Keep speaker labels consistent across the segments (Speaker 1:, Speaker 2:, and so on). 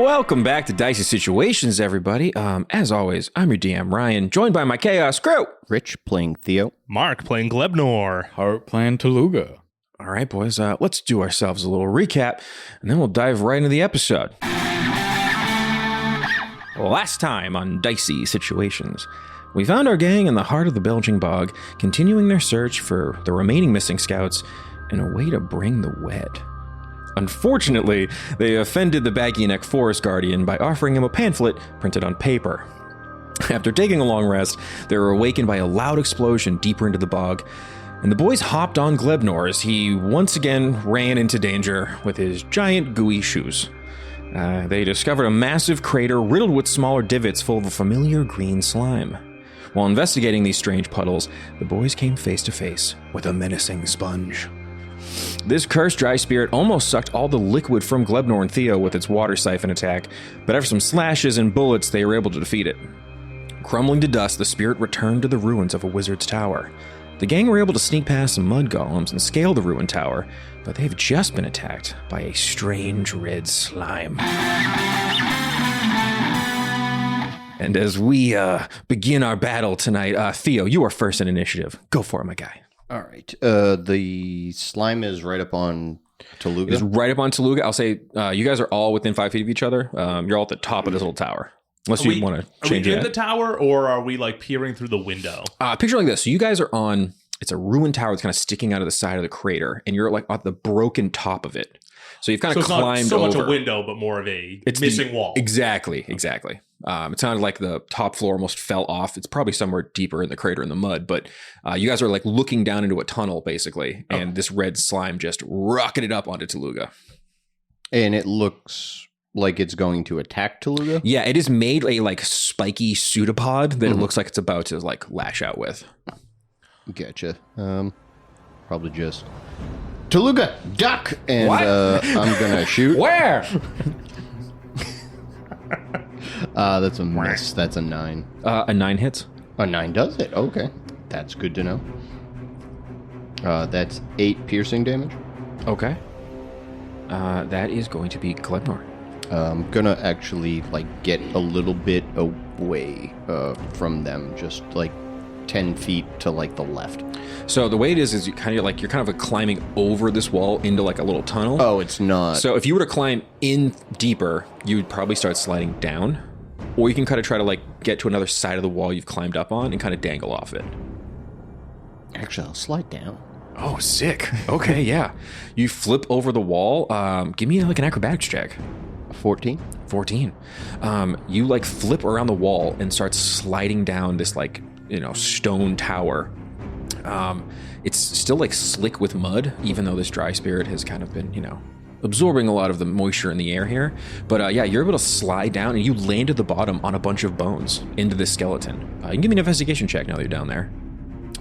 Speaker 1: Welcome back to Dicey Situations, everybody. As always, I'm your DM, Ryan, joined by my Chaos crew.
Speaker 2: Rich playing Theo.
Speaker 3: Mark playing Glebnor.
Speaker 4: Harout playing Tooluuga.
Speaker 1: All right, boys, let's do ourselves a little recap, and then we'll dive right into the episode. Last time on Dicey Situations, we found our gang in the heart of the Belging Bog, continuing their search for the remaining missing scouts and a way to bring the wed. Unfortunately, they offended the baggy-neck forest guardian by offering him a pamphlet printed on paper. After taking a long rest, they were awakened by a loud explosion deeper into the bog, and the boys hopped on Glebnor as he once again ran into danger with his giant gooey shoes. They discovered a massive crater riddled with smaller divots full of a familiar green slime. While investigating these strange puddles, the boys came face to face with a menacing sponge. This cursed dry spirit almost sucked all the liquid from Glebnor and Theo with its water siphon attack, but after some slashes and bullets, they were able to defeat it. Crumbling to dust, the spirit returned to the ruins of a wizard's tower. The gang were able to sneak past some mud golems and scale the ruined tower, but they've just been attacked by a strange red slime. And as we begin our battle tonight, Theo, you are first in initiative. Go for it, my guy.
Speaker 2: All right. The slime is right up on Tooluuga.
Speaker 1: It's right up on Tooluuga. I'll say you guys are all within 5 feet of each other. You're all at the top of this little tower. Unless you want to change it.
Speaker 3: Are we in the tower, or are we like peering through the window?
Speaker 1: Picture like this. So you guys are on, it's a ruined tower that's kind of sticking out of the side of the crater, and you're like at the broken top of it. So you've kind of climbed over.
Speaker 3: It's not so much a window, but more of a missing wall. Exactly.
Speaker 1: It sounded like the top floor almost fell off. It's probably somewhere deeper in the crater in the mud, but you guys are like looking down into a tunnel, basically, and this red slime just rocketed up onto Tooluuga.
Speaker 2: And it looks like it's going to attack Tooluuga?
Speaker 1: Yeah, it is made a like spiky pseudopod that it looks like it's about to like lash out with.
Speaker 2: Gotcha. Probably just Tooluuga, duck! And I'm gonna shoot.
Speaker 4: Where?
Speaker 2: That's a miss. That's a 9.
Speaker 1: A 9 hits.
Speaker 2: A 9 does it? Okay. That's good to know. That's 8 piercing damage.
Speaker 1: Okay. That is going to be Glebnor.
Speaker 2: I'm gonna actually like get a little bit away from them, just like 10 feet to like the left.
Speaker 1: So the way it is you're kind of climbing over this wall into like a little tunnel.
Speaker 2: Oh, it's not.
Speaker 1: So if you were to climb in deeper, you would probably start sliding down, or you can kind of try to like get to another side of the wall you've climbed up on and kind of dangle off it.
Speaker 2: Actually, I'll slide down.
Speaker 1: Oh, sick. Okay, yeah. You flip over the wall. Give me like an acrobatics check.
Speaker 2: 14.
Speaker 1: You like flip around the wall and start sliding down this like, stone tower. It's still like slick with mud, even though this dry spirit has kind of been, absorbing a lot of the moisture in the air here. But yeah, you're able to slide down and you land at the bottom on a bunch of bones into this skeleton. You can give me an investigation check now that you're down there.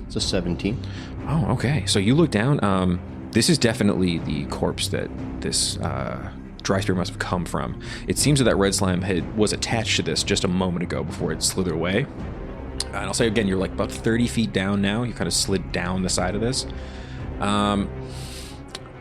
Speaker 2: It's a 17.
Speaker 1: Oh, okay. So you look down. This is definitely the corpse that this dry spirit must have come from. It seems that red slime was attached to this just a moment ago before it slithered away. And I'll say again, you're like about 30 feet down now. You kind of slid down the side of this.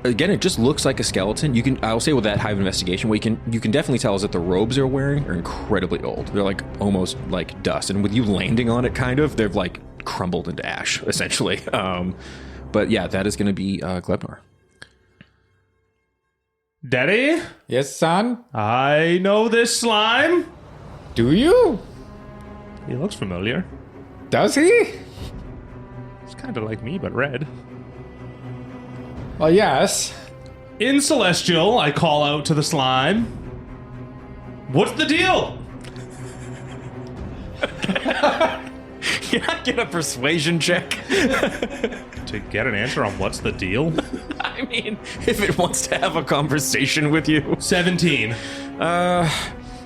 Speaker 1: Again, it just looks like a skeleton. I'll say with that high of investigation, what you can definitely tell is that the robes they're wearing are incredibly old. They're like almost like dust. And with you landing on it, kind of, they've like crumbled into ash, essentially. But yeah, that is going to be Glebnor.
Speaker 3: Daddy?
Speaker 4: Yes, son?
Speaker 3: I know this slime.
Speaker 4: Do you?
Speaker 3: He looks familiar.
Speaker 4: Does he?
Speaker 3: It's kind of like me, but red.
Speaker 4: Well, yes.
Speaker 3: In Celestial, I call out to the slime. What's the deal?
Speaker 1: Can I get a persuasion check?
Speaker 3: To get an answer on what's the deal?
Speaker 1: I mean, if it wants to have a conversation with you.
Speaker 3: 17.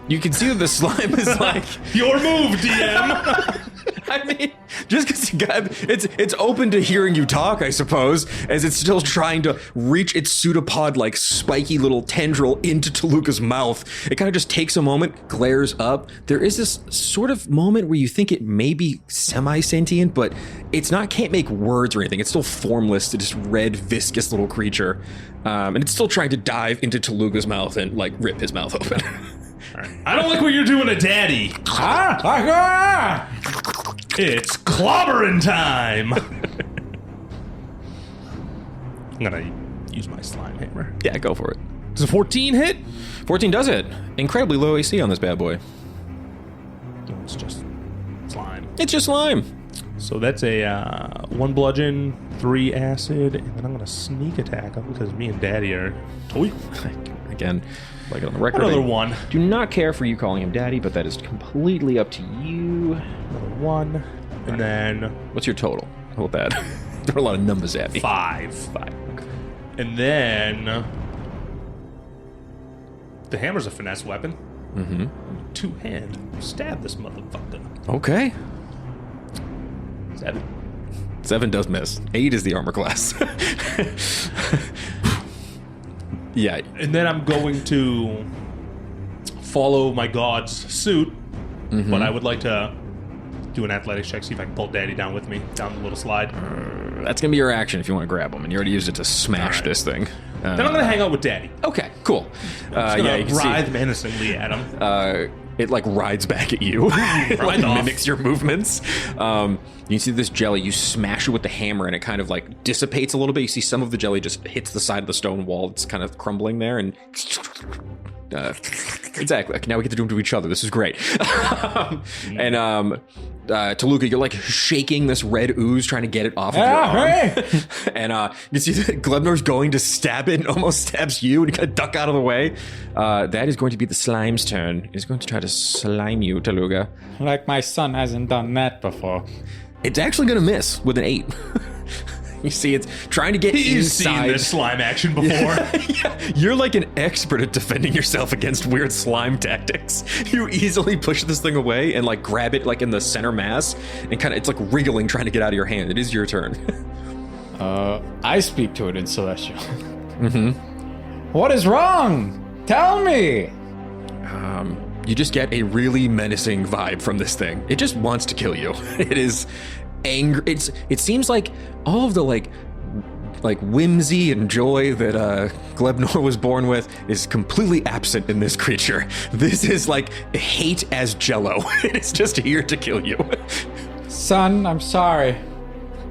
Speaker 1: You can see that the slime is like...
Speaker 3: Your move, DM!
Speaker 1: I mean, just because it's open to hearing you talk, I suppose, as it's still trying to reach its pseudopod like spiky little tendril into Tooluuga's mouth. It kind of just takes a moment, glares up. There is this sort of moment where you think it may be semi-sentient, but can't make words or anything. It's still formless, it's just red, viscous little creature. And it's still trying to dive into Tooluuga's mouth and like rip his mouth open.
Speaker 3: I don't like what you're doing to Daddy. It's clobbering time. I'm gonna use my slime hammer.
Speaker 1: Yeah, go for it.
Speaker 3: Does a 14 hit?
Speaker 1: 14 does it. Incredibly low AC on this bad boy.
Speaker 3: Oh, it's just slime.
Speaker 1: It's just slime.
Speaker 3: So that's a 1 bludgeon, 3 acid, and then I'm gonna sneak attack him because me and Daddy are toy.
Speaker 1: Again, like on the record.
Speaker 3: Another
Speaker 1: I
Speaker 3: 1.
Speaker 1: Do not care for you calling him daddy, but that is completely up to you.
Speaker 3: Another 1. And then
Speaker 1: What's your total? How about that? There are a lot of numbers at me.
Speaker 3: 5.
Speaker 1: 5. Okay.
Speaker 3: And then the hammer's a finesse weapon.
Speaker 1: Mm-hmm.
Speaker 3: 2-hand. Stab this motherfucker.
Speaker 1: Okay.
Speaker 3: 7.
Speaker 1: 7 does miss. 8 is the armor class. Yeah.
Speaker 3: And then I'm going to follow my god's suit, but I would like to do an athletics check, see if I can pull Daddy down with me down the little slide.
Speaker 1: That's going to be your action if you want to grab him, and you already used it to smash
Speaker 3: Alright.
Speaker 1: this thing.
Speaker 3: Then I'm going to hang out with Daddy.
Speaker 1: Okay, cool.
Speaker 3: Yeah,
Speaker 1: You can
Speaker 3: writhe
Speaker 1: see
Speaker 3: menacingly at him.
Speaker 1: it like rides back at you. It like
Speaker 3: Right off.
Speaker 1: mimics your movements. You can see this jelly, you smash it with the hammer and it kind of like dissipates a little bit. You see some of the jelly just hits the side of the stone wall. It's kind of crumbling there and exactly. Okay, now we get to do them to each other. This is great. Tooluuga, you're like shaking this red ooze trying to get it off of your arm. And you see that Glebnor's going to stab it and almost stabs you and you gotta duck out of the way. That is going to be the slime's turn. It's going to try to slime you, Tooluuga.
Speaker 4: Like my son hasn't done that before.
Speaker 1: It's actually going to miss with an 8. You see, it's trying to get
Speaker 3: He's
Speaker 1: inside.
Speaker 3: seen this slime action before.
Speaker 1: Yeah, you're like an expert at defending yourself against weird slime tactics. You easily push this thing away and like grab it like in the center mass and kind of it's like wriggling trying to get out of your hand. It is your turn.
Speaker 4: I speak to it in Celestial. What is wrong? Tell me!
Speaker 1: You just get a really menacing vibe from this thing. It just wants to kill you. It is angry. It seems like all of the like whimsy and joy that Glebnor was born with is completely absent in this creature. This is like hate as jello. It's just here to kill you.
Speaker 4: Son, I'm sorry.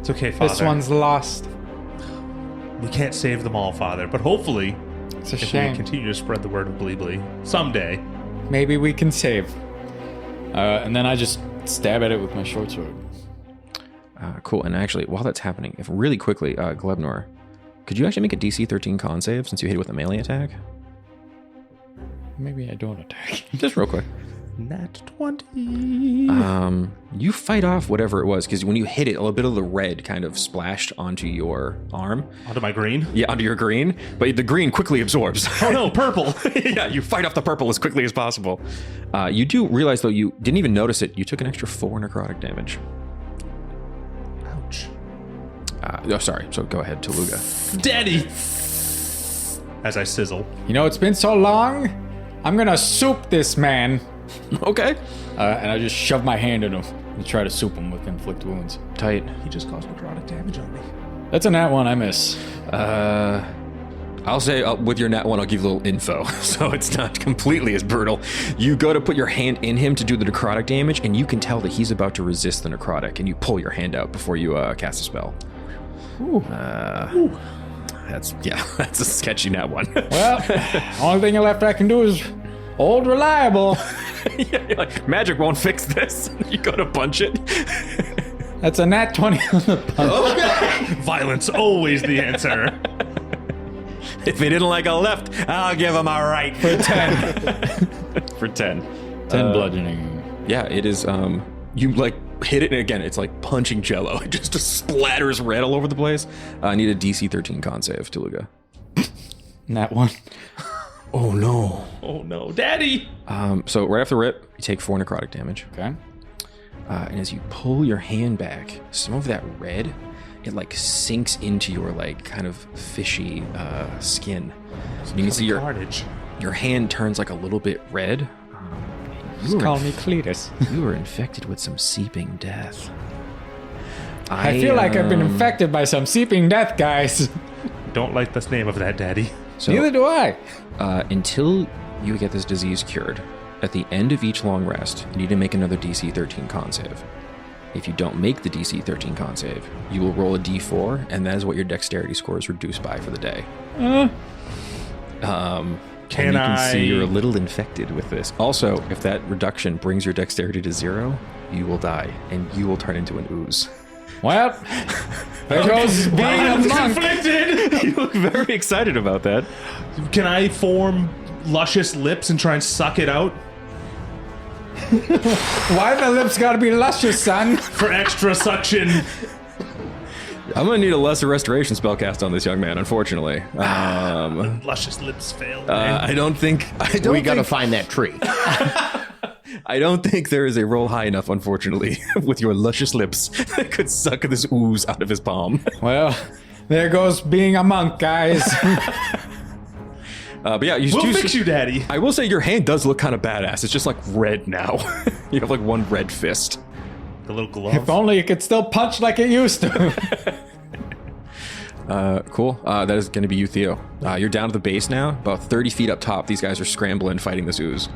Speaker 3: It's okay, Father.
Speaker 4: This one's lost.
Speaker 3: We can't save them all, Father, but hopefully,
Speaker 4: It's a
Speaker 3: if we
Speaker 4: shame.
Speaker 3: continue to spread the word of Bli Bli, someday.
Speaker 4: Maybe we can save. And then I just stab at it with my short sword.
Speaker 1: Cool. And actually, while that's happening, if really quickly, Glebnor, could you actually make a DC 13 con save since you hit it with a melee attack?
Speaker 4: Maybe I don't attack.
Speaker 1: Just real quick.
Speaker 3: Nat 20.
Speaker 1: You fight off whatever it was because when you hit it, a little bit of the red kind of splashed onto your arm.
Speaker 3: Onto my green.
Speaker 1: Yeah, onto your green, but the green quickly absorbs.
Speaker 3: Oh no, purple.
Speaker 1: Yeah, you fight off the purple as quickly as possible. You do realize, though, you didn't even notice it. You took an extra 4 necrotic damage.
Speaker 3: Ouch.
Speaker 1: Sorry. So go ahead, Tooluuga.
Speaker 3: Daddy! As I sizzle.
Speaker 4: You know, it's been so long. I'm gonna soup this man.
Speaker 1: Okay.
Speaker 4: And I just shove my hand in him and try to soup him with inflict wounds.
Speaker 1: Tight.
Speaker 3: He just caused necrotic damage on me.
Speaker 4: That's a nat 1, I miss.
Speaker 1: I'll say with your nat 1, I'll give you a little info, so it's not completely as brutal. You go to put your hand in him to do the necrotic damage, and you can tell that he's about to resist the necrotic, and you pull your hand out before you cast a spell.
Speaker 4: Ooh.
Speaker 1: That's a sketchy nat 1.
Speaker 4: Well, only thing left I can do is old reliable.
Speaker 1: Yeah, you're like, magic won't fix this. You go to punch it.
Speaker 4: That's a nat 20 on the punch.
Speaker 3: Violence always the answer.
Speaker 1: If he didn't like a left, I'll give him a right.
Speaker 4: For 10.
Speaker 1: For 10.
Speaker 4: 10 bludgeoning.
Speaker 1: Yeah, it is, you like hit it, and again, it's like punching jello. It just splatters red all over the place. I need a DC 13 con save, Tooluuga.
Speaker 4: Nat 1.
Speaker 1: Oh no.
Speaker 3: Oh no, Daddy!
Speaker 1: So right off the rip, you take 4 necrotic damage.
Speaker 4: Okay.
Speaker 1: And as you pull your hand back, some of that red, it like sinks into your like kind of fishy skin. You can see your hand turns like a little bit red.
Speaker 4: Just call me Cletus.
Speaker 1: You were infected with some seeping death.
Speaker 4: I feel like I've been infected by some seeping death, guys.
Speaker 3: Don't like the name of that, Daddy.
Speaker 1: So,
Speaker 4: Neither do I.
Speaker 1: until you get this disease cured, At the end of each long rest, you need to make another DC 13 con save. If you don't make the DC 13 con save, you will roll a D4, and that is what your dexterity score is reduced by for the day. And you can see you're a little infected with this. Also, if that reduction brings your dexterity to 0, you will die, and you will turn into an ooze.
Speaker 4: Well, there goes being a monk.
Speaker 3: Conflicted.
Speaker 1: You look very excited about that.
Speaker 3: Can I form luscious lips and try and suck it out?
Speaker 4: Why the lips gotta be luscious, son?
Speaker 3: For extra suction.
Speaker 1: I'm gonna need a lesser restoration spell cast on this young man, unfortunately.
Speaker 3: Luscious lips failed.
Speaker 1: I don't think...
Speaker 2: We gotta find that tree.
Speaker 1: I don't think there is a roll high enough, unfortunately, with your luscious lips that could suck this ooze out of his palm.
Speaker 4: Well, there goes being a monk, guys.
Speaker 1: But yeah,
Speaker 3: we'll fix you, Daddy.
Speaker 1: I will say your hand does look kind of badass. It's just like red now. You have like one red fist.
Speaker 3: The little glove.
Speaker 4: If only it could still punch like it used to.
Speaker 1: Cool. That is going to be you, Theo. You're down to the base now, about 30 feet up top. These guys are scrambling, fighting this ooze.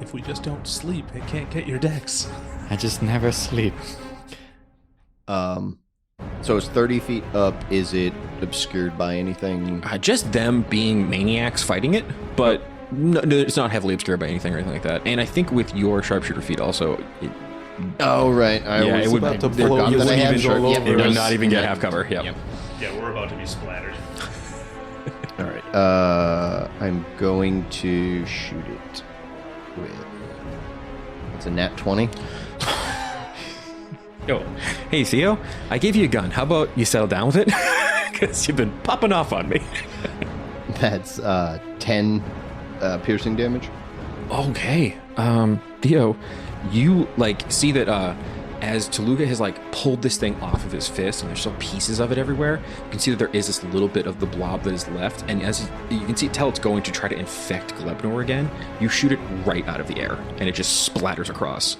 Speaker 3: If we just don't sleep, it can't get your dex.
Speaker 4: I just never sleep.
Speaker 2: So it's 30 feet up. Is it obscured by anything?
Speaker 1: Just them being maniacs fighting it, but no, it's not heavily obscured by anything or anything like that. And I think with your sharpshooter feat also...
Speaker 2: Oh, right.
Speaker 1: It would
Speaker 2: about to
Speaker 1: blow
Speaker 2: forgot
Speaker 1: you
Speaker 2: that I had
Speaker 1: even
Speaker 2: sharp.
Speaker 1: all
Speaker 2: Yep,
Speaker 1: over. It would not even get half cover. Yep.
Speaker 3: Yeah, we're about to be splattered.
Speaker 2: All right. I'm going to shoot it with... It's a nat 20.
Speaker 1: Yo, hey Theo, I gave you a gun. How about you settle down with it? Because you've been popping off on me.
Speaker 2: That's 10 piercing damage.
Speaker 1: Okay. Theo, you like see that as Tooluuga has like pulled this thing off of his fist, and there's still pieces of it everywhere. You can see that there is this little bit of the blob that is left, and as you can tell it's going to try to infect Glebnor again. You shoot it right out of the air, and it just splatters across.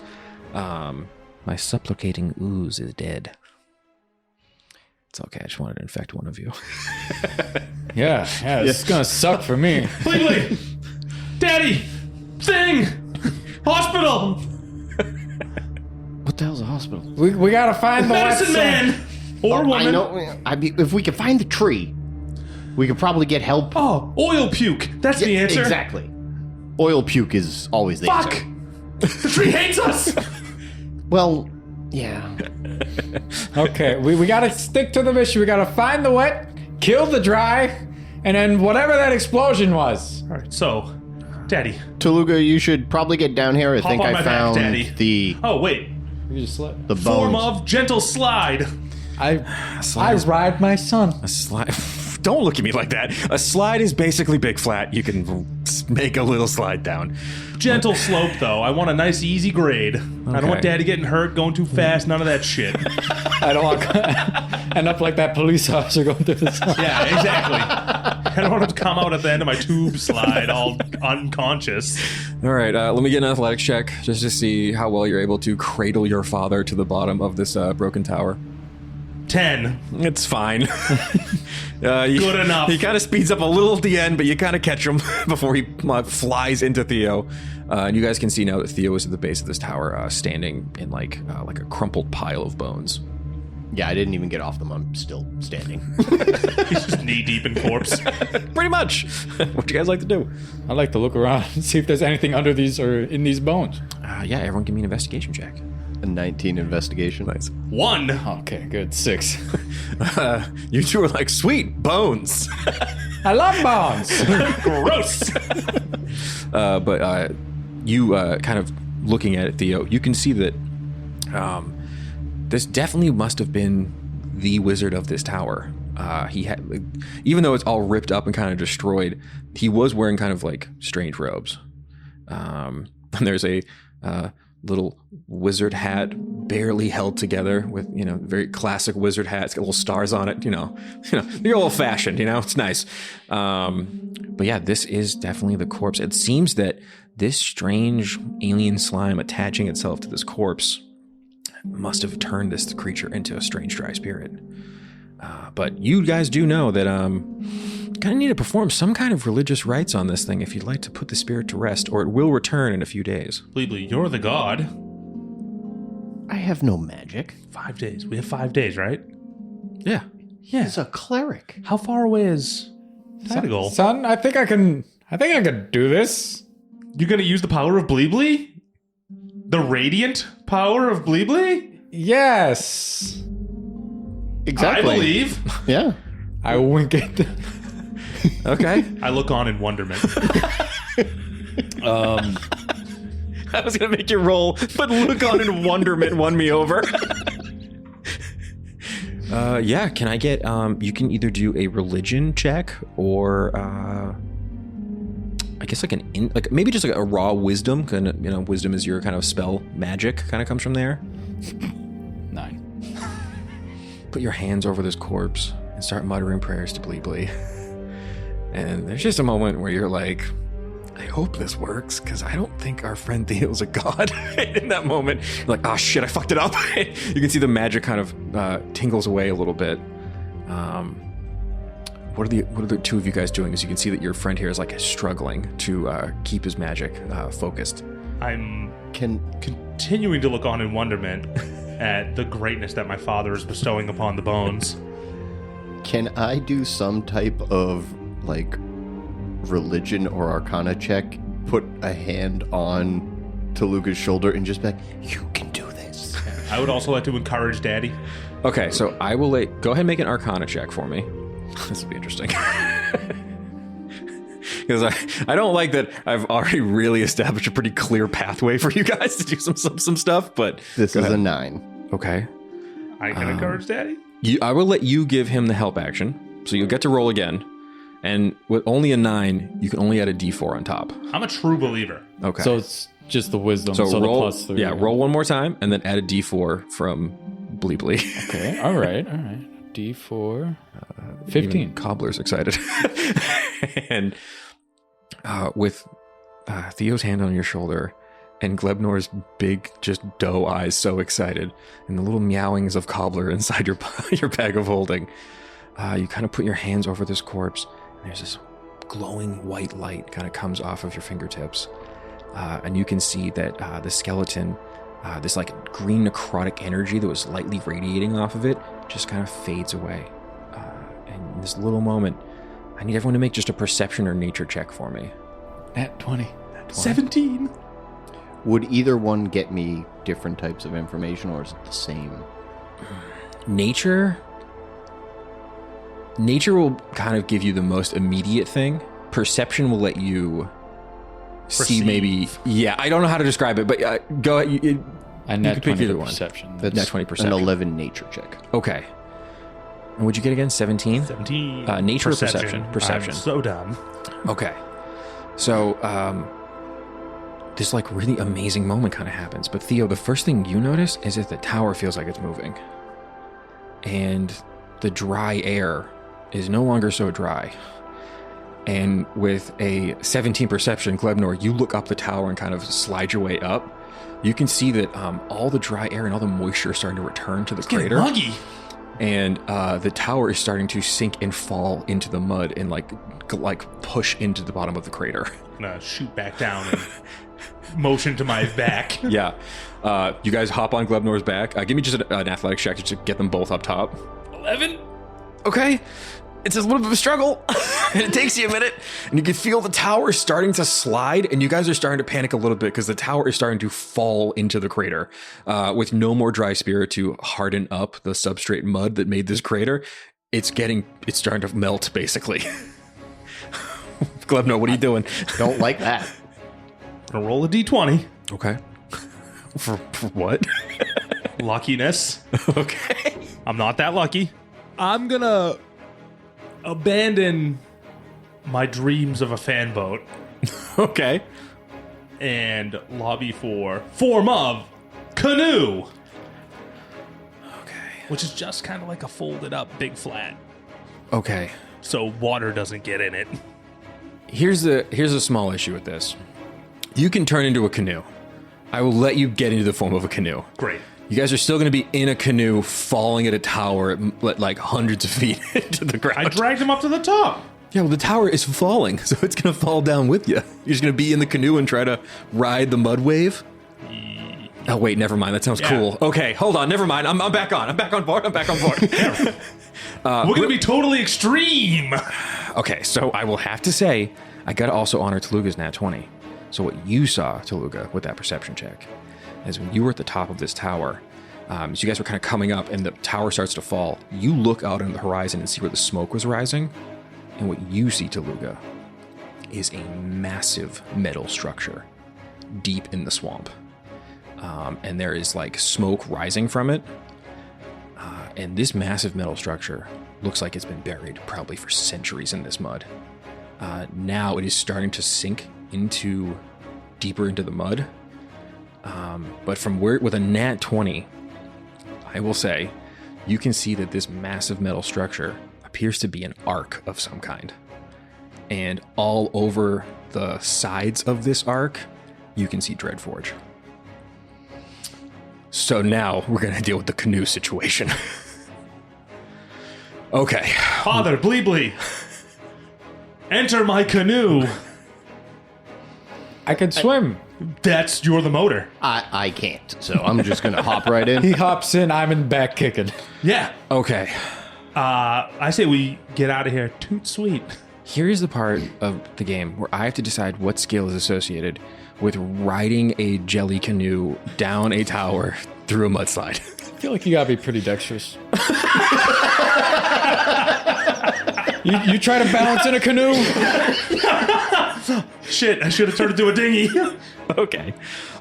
Speaker 1: My supplicating ooze is dead. It's okay. I just wanted to infect one of you.
Speaker 4: Yeah, this is gonna suck for me.
Speaker 3: Bli Bli! Daddy! Thing! Hospital!
Speaker 2: What the hell's a hospital?
Speaker 4: We gotta find the
Speaker 3: Medicine man! Or woman.
Speaker 2: I know. If we can find the tree, we could probably get help.
Speaker 3: Oh, oil puke. That's the answer.
Speaker 2: Exactly. Oil puke is always the
Speaker 3: Fuck!
Speaker 2: answer.
Speaker 3: The tree hates us!
Speaker 2: Well, yeah.
Speaker 4: Okay, we gotta stick to the mission. We gotta find the wet, kill the dry, and then whatever that explosion was.
Speaker 3: Alright, so, Daddy.
Speaker 2: Tooluuga, you should probably get down here. I
Speaker 3: Hop
Speaker 2: think
Speaker 3: on
Speaker 2: I
Speaker 3: my back,
Speaker 2: found
Speaker 3: Daddy.
Speaker 2: the
Speaker 3: Oh, wait.
Speaker 4: We just slip.
Speaker 2: the
Speaker 3: Form
Speaker 2: bones.
Speaker 3: of gentle slide.
Speaker 4: I ride my son.
Speaker 1: A slide. Don't look at me like that. A slide is basically big flat. You can make a little slide down.
Speaker 3: Gentle slope, though. I want a nice, easy grade. I don't want Daddy getting hurt, going too fast, none of that shit.
Speaker 4: I don't want to end up like that police officer going through this.
Speaker 3: Yeah, exactly. I don't want him to come out at the end of my tube slide all unconscious.
Speaker 1: All right, let me get an athletics check just to see how well you're able to cradle your father to the bottom of this broken tower.
Speaker 3: 10.
Speaker 1: It's fine.
Speaker 3: Good enough.
Speaker 1: He kind of speeds up a little at the end, but you kind of catch him before he flies into Theo. And you guys can see now that Theo is at the base of this tower, standing in like a crumpled pile of bones.
Speaker 2: Yeah, I didn't even get off them. I'm still standing.
Speaker 3: He's just knee deep in corpse.
Speaker 1: Pretty much. What do you guys like to do?
Speaker 4: I like to look around and see if there's anything under these or in these bones.
Speaker 1: Yeah, everyone give me an investigation check.
Speaker 2: A 19 investigation.
Speaker 1: Nice.
Speaker 3: 1.
Speaker 4: Okay, good. 6.
Speaker 1: You two are like, sweet, bones.
Speaker 4: I love bones.
Speaker 3: Gross.
Speaker 1: But you kind of looking at it, Theo, you can see that this definitely must have been the wizard of this tower. He had, even though it's all ripped up and kind of destroyed, he was wearing kind of like strange robes. And there's a little wizard hat, barely held together with, very classic wizard hat. It's got little stars on it, you're old fashioned, it's nice. But yeah, this is definitely the corpse. It seems that this strange alien slime attaching itself to this corpse must have turned this creature into a strange dry spirit. But you guys do know that Gonna need to perform some kind of religious rites on this thing if you'd like to put the spirit to rest, or it will return in a few days.
Speaker 3: Bli Bli, you're the god.
Speaker 2: I have no magic.
Speaker 3: 5 days. We have 5 days, right?
Speaker 1: Yeah.
Speaker 3: Yeah.
Speaker 2: He's a cleric.
Speaker 3: How far away is Thadigal?
Speaker 4: Son, I think I can do this.
Speaker 3: You're gonna use the power of Bli Bli? The radiant power of Bli Bli?
Speaker 4: Yes.
Speaker 2: Exactly.
Speaker 3: I believe.
Speaker 2: Yeah.
Speaker 4: I wink at the...
Speaker 1: Okay.
Speaker 3: I look on in wonderment.
Speaker 1: I was gonna make you roll, but look on in wonderment won me over. Yeah, can I get, you can either do a religion check or, I guess like maybe just like a raw wisdom, kind of, wisdom is your kind of spell magic, kind of comes from there.
Speaker 4: 9.
Speaker 1: Put your hands over this corpse and start muttering prayers to Bli Bli. And there's just a moment where you're like, I hope this works, because I don't think our friend Theo's a god. In that moment, you're like, oh shit, I fucked it up. You can see the magic kind of tingles away a little bit. What are the two of you guys doing? As you can see that your friend here is like struggling to keep his magic focused.
Speaker 3: I'm continuing to look on in wonderment at the greatness that my father is bestowing upon the bones.
Speaker 2: Can I do some type of, like, religion or arcana check? Put a hand on Tooluuga's shoulder and just be like, you can do this.
Speaker 3: I would also like to encourage Daddy.
Speaker 1: Okay, so I will go ahead and make an arcana check for me. This will be interesting. Because I don't like that I've already really established a pretty clear pathway for you guys to do some stuff, but...
Speaker 2: This is a 9.
Speaker 1: Okay.
Speaker 3: I can encourage Daddy.
Speaker 1: I will let you give him the help action, so you'll get to roll again. And with only a 9, you can only add a d4 on top.
Speaker 3: I'm a true believer.
Speaker 1: Okay.
Speaker 4: So it's just the wisdom.
Speaker 1: So
Speaker 4: So,
Speaker 1: roll,
Speaker 4: the plus 3.
Speaker 1: yeah, roll one more time, and then add a d4 from Bli Bli.
Speaker 4: Okay. All right. D4. 15.
Speaker 1: Even Cobbler's excited. And with Theo's hand on your shoulder and Glebnor's big, just doe eyes so excited, and the little meowings of Cobbler inside your bag of holding, you kind of put your hands over this corpse, and there's this glowing white light kind of comes off of your fingertips. And you can see that the skeleton, this like green necrotic energy that was lightly radiating off of it, just kind of fades away. And in this little moment, I need everyone to make just a perception or nature check for me.
Speaker 4: Nat 20.
Speaker 3: 17.
Speaker 2: Would either one get me different types of information, or is it the same?
Speaker 1: Nature will kind of give you the most immediate thing. Perception will let you see maybe... Yeah, I don't know how to describe it, but go ahead.
Speaker 4: I
Speaker 1: you
Speaker 4: nat
Speaker 1: could pick
Speaker 4: 20
Speaker 1: either
Speaker 4: for
Speaker 1: one.
Speaker 4: perception.
Speaker 2: That's
Speaker 1: Nat 20
Speaker 2: an
Speaker 1: perception.
Speaker 2: 11 nature check.
Speaker 1: Okay. And what'd you get again? 17?
Speaker 3: 17.
Speaker 1: Nature or perception? Perception.
Speaker 3: I'm so dumb.
Speaker 1: Okay. So, this like really amazing moment kind of happens. But Theo, the first thing you notice is that the tower feels like it's moving. And the dry air is no longer so dry. And with a 17 perception, Glebnor, you look up the tower and kind of slide your way up. You can see that all the dry air and all the moisture is starting to return to the crater.
Speaker 3: Muggy.
Speaker 1: And the tower is starting to sink and fall into the mud and like push into the bottom of the crater.
Speaker 3: I'm gonna shoot back down and motion to my back.
Speaker 1: Yeah. You guys hop on Glebnor's back. Give me just an athletics check to get them both up top.
Speaker 3: 11.
Speaker 1: Okay. It's a little bit of a struggle, and it takes you a minute, and you can feel the tower starting to slide, and you guys are starting to panic a little bit because the tower is starting to fall into the crater. With no more dry spirit to harden up the substrate mud that made this crater, it's starting to melt, basically. Glebnor, what are you doing?
Speaker 2: Don't like that.
Speaker 3: I'm gonna roll a d20.
Speaker 1: Okay. For what?
Speaker 3: Luckiness.
Speaker 1: Okay.
Speaker 3: I'm not that lucky. I'm gonna abandon my dreams of a fan boat
Speaker 1: Okay.
Speaker 3: and lobby for form of canoe.
Speaker 1: Okay.
Speaker 3: Which is just kind of like a folded up big flat.
Speaker 1: Okay.
Speaker 3: So water doesn't get in it.
Speaker 1: Here's a small issue with this. You can turn into a canoe. I will let you get into the form of a canoe.
Speaker 3: Great.
Speaker 1: You guys are still going to be in a canoe falling at a tower at like hundreds of feet into the ground.
Speaker 3: I dragged him up to the top.
Speaker 1: Yeah, well, the tower is falling, so it's going to fall down with you. You're just going to be in the canoe and try to ride the mud wave? Oh, wait, never mind. That sounds cool. Okay, hold on. Never mind. I'm back on. I'm back on board.
Speaker 3: We're going to be totally extreme.
Speaker 1: Okay, so I will have to say, I got to also honor Tooluuga's nat 20. So what you saw, Tooluuga, with that perception check, is when you were at the top of this tower, so you guys were kind of coming up and the tower starts to fall, you look out on the horizon and see where the smoke was rising, and what you see, Tooluuga, is a massive metal structure deep in the swamp. And there is like smoke rising from it. And this massive metal structure looks like it's been buried probably for centuries in this mud. Now it is starting to sink deeper into the mud. But from where, with a nat 20, I will say, you can see that this massive metal structure appears to be an arc of some kind. And all over the sides of this arc, you can see Dreadforge. So now we're going to deal with the canoe situation. Okay.
Speaker 3: Father, Bli Bli, enter my canoe.
Speaker 4: I can swim.
Speaker 3: You're the motor.
Speaker 2: I can't, so I'm just going to hop right in.
Speaker 4: He hops in, I'm in back kicking.
Speaker 3: Yeah.
Speaker 1: Okay.
Speaker 3: I say we get out of here toot sweet.
Speaker 1: Here's the part of the game where I have to decide what skill is associated with riding a jelly canoe down a tower through a mudslide.
Speaker 4: I feel like you gotta be pretty dexterous. you try to balance in a canoe?
Speaker 3: Shit, I should have turned into a dinghy.
Speaker 1: Okay.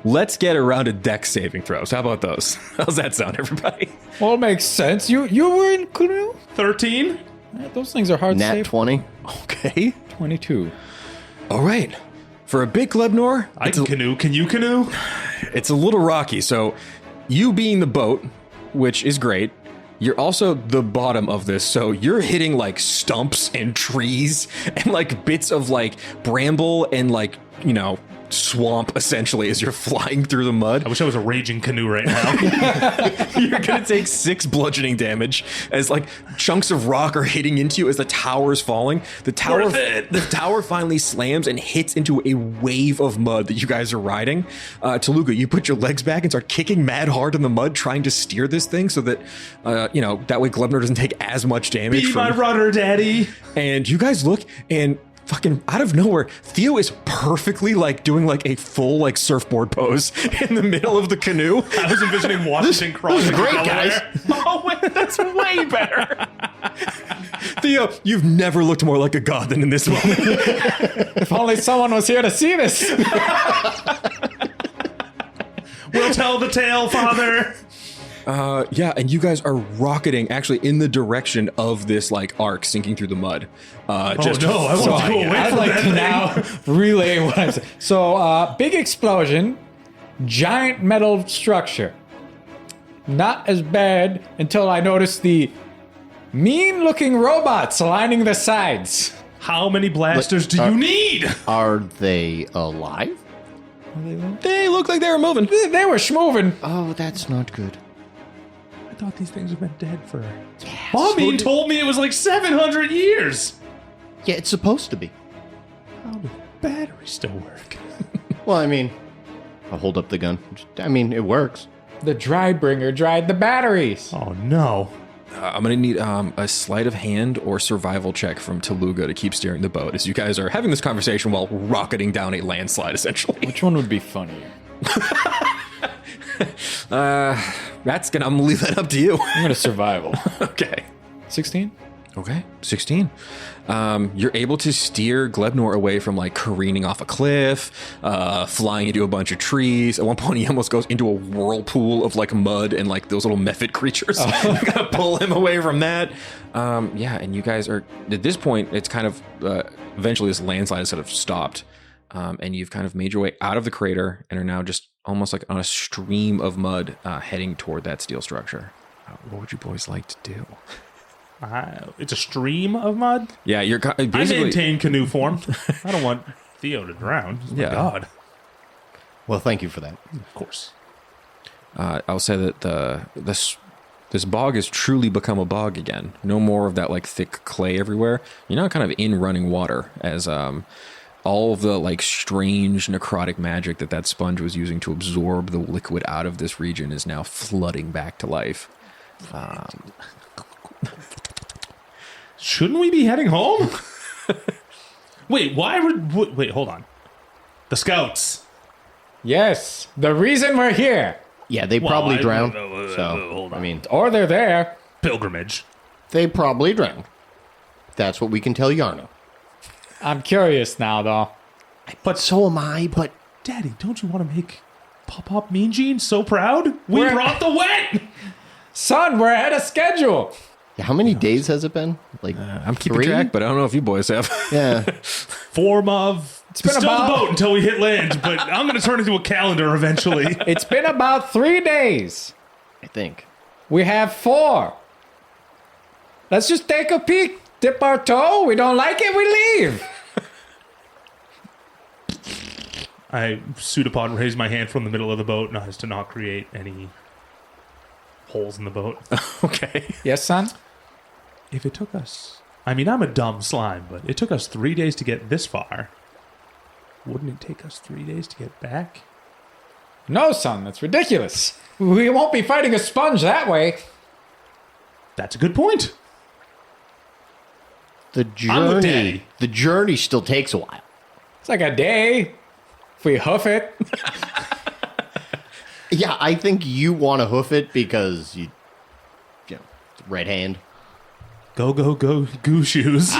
Speaker 1: Let's get around to dex saving throws. How about those? How's that sound, everybody?
Speaker 4: Well, it makes sense. You were in canoe?
Speaker 3: 13?
Speaker 4: Those things are hard to
Speaker 2: Nat
Speaker 4: save.
Speaker 2: 20.
Speaker 1: Okay.
Speaker 4: 22.
Speaker 1: All right. For a big Glebnor,
Speaker 3: I can canoe. Can you canoe?
Speaker 1: it's a little rocky. So you being the boat, which is great, you're also the bottom of this. So you're hitting like stumps and trees and like bits of like bramble and like, swamp essentially as you're flying through the mud.
Speaker 3: I wish I was a raging canoe right now.
Speaker 1: You're gonna take 6 bludgeoning damage as like chunks of rock are hitting into you as the tower is falling. The tower finally slams and hits into a wave of mud that you guys are riding. Tooluuga, you put your legs back and start kicking mad hard in the mud, trying to steer this thing so that that way Glebnor doesn't take as much damage.
Speaker 3: Be my rudder, daddy.
Speaker 1: And you guys look and fucking out of nowhere, Theo is perfectly like doing like a full like surfboard pose in the middle of the canoe.
Speaker 3: I was envisioning Washington crossing.
Speaker 2: Great, guys.
Speaker 3: Oh, wait, that's way better.
Speaker 1: Theo, you've never looked more like a god than in this moment.
Speaker 4: If only someone was here to see this.
Speaker 3: We'll tell the tale, Father.
Speaker 1: Yeah, and you guys are rocketing actually in the direction of this like arc sinking through the mud.
Speaker 3: I want to go away
Speaker 4: I'd
Speaker 3: from
Speaker 4: like
Speaker 3: that
Speaker 4: to
Speaker 3: thing.
Speaker 4: now relay what I'm saying. So, big explosion, giant metal structure. Not as bad until I noticed the mean-looking robots lining the sides.
Speaker 3: How many blasters do you need?
Speaker 2: Are they alive?
Speaker 1: They look like they were moving.
Speaker 4: They were schmoving.
Speaker 2: Oh, that's not good.
Speaker 3: I thought these things have been dead for... Mommy told me it was like 700 years.
Speaker 2: Yeah, it's supposed to be.
Speaker 3: How do batteries still work?
Speaker 2: Well, I mean, I'll hold up the gun. It works.
Speaker 4: The dry bringer dried the batteries.
Speaker 3: Oh, no.
Speaker 1: I'm gonna need a sleight of hand or survival check from Tooluuga to keep steering the boat as you guys are having this conversation while rocketing down a landslide, essentially.
Speaker 4: Which one would be funnier?
Speaker 1: I'm gonna leave that up to you.
Speaker 4: I'm gonna survival.
Speaker 1: Okay.
Speaker 4: 16?
Speaker 1: Okay, 16. You're able to steer Glebnor away from like careening off a cliff, flying into a bunch of trees. At one point, he almost goes into a whirlpool of like mud and like those little mephit creatures. You gotta pull him away from that. And you guys are at this point. It's kind of eventually this landslide has sort of stopped, and you've kind of made your way out of the crater and are now just almost like on a stream of mud heading toward that steel structure. What would you boys like to do?
Speaker 3: It's a stream of mud?
Speaker 1: Yeah, you're basically...
Speaker 3: I maintain canoe form. I don't want Theo to drown. Oh,
Speaker 1: Yeah.
Speaker 3: my God.
Speaker 2: Well, thank you for that.
Speaker 3: Of course.
Speaker 1: I'll say that the This bog has truly become a bog again. No more of that like thick clay everywhere. You're now kind of in running water as all of the like strange necrotic magic that sponge was using to absorb the liquid out of this region is now flooding back to life.
Speaker 3: Shouldn't we be heading home? Wait, wait, hold on. The scouts.
Speaker 4: Yes, the reason we're here.
Speaker 2: Yeah, they probably drowned.
Speaker 3: Hold on.
Speaker 2: I mean,
Speaker 4: Or they're there.
Speaker 3: Pilgrimage.
Speaker 2: they probably drowned. That's what we can tell Yarno.
Speaker 4: I'm curious now, though.
Speaker 2: But so am I, but...
Speaker 3: Daddy, don't you want to make Pop Mean Gene so proud? We
Speaker 4: We're-
Speaker 3: brought the wet!
Speaker 4: Son, we're ahead of schedule.
Speaker 2: Yeah, how many days has it been? Like,
Speaker 1: I'm keeping
Speaker 2: 3?
Speaker 1: track, but I don't know if you boys have.
Speaker 2: Yeah.
Speaker 3: Form of... It's
Speaker 4: been
Speaker 3: still
Speaker 4: about-
Speaker 3: the boat until we hit land, but I'm going to turn it into a calendar eventually.
Speaker 4: It's been about 3 days.
Speaker 2: I think.
Speaker 4: We have 4. Let's just take a peek, dip our toe. We don't like it, we leave.
Speaker 3: I pseudopod raised my hand from the middle of the boat as to not create any holes in the boat.
Speaker 1: Okay.
Speaker 4: Yes, son?
Speaker 3: If it took us... I mean, I'm a dumb slime, but it took us 3 days to get this far. Wouldn't it take us 3 days to get back?
Speaker 4: No, son, that's ridiculous. We won't be fighting a sponge that way.
Speaker 3: That's a good point.
Speaker 2: The
Speaker 3: I'm with
Speaker 2: journey...
Speaker 3: Daddy.
Speaker 2: The journey still takes a while.
Speaker 4: It's like a day if we hoof it.
Speaker 2: Yeah, I think you want to hoof it because you know, red hand.
Speaker 3: Go, goo shoes.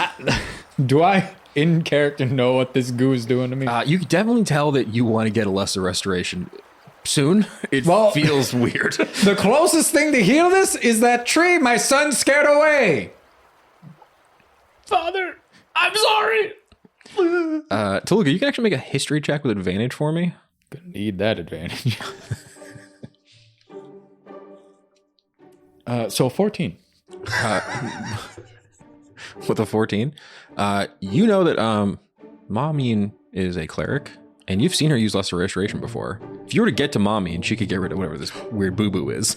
Speaker 4: Do I, in character, know what this goo is doing to me?
Speaker 1: You can definitely tell that you want to get a lesser restoration soon. It
Speaker 4: Well-
Speaker 1: feels weird.
Speaker 4: The closest thing to heal this is that tree my son scared away.
Speaker 3: Father, I'm sorry.
Speaker 1: Tooluuga, you can actually make a history check with advantage for me.
Speaker 4: Gonna need that advantage. So 14.
Speaker 1: With a 14. You know that Mameen is a cleric, and you've seen her use lesser restoration before. If you were to get to Mameen, she could get rid of whatever this weird boo-boo is.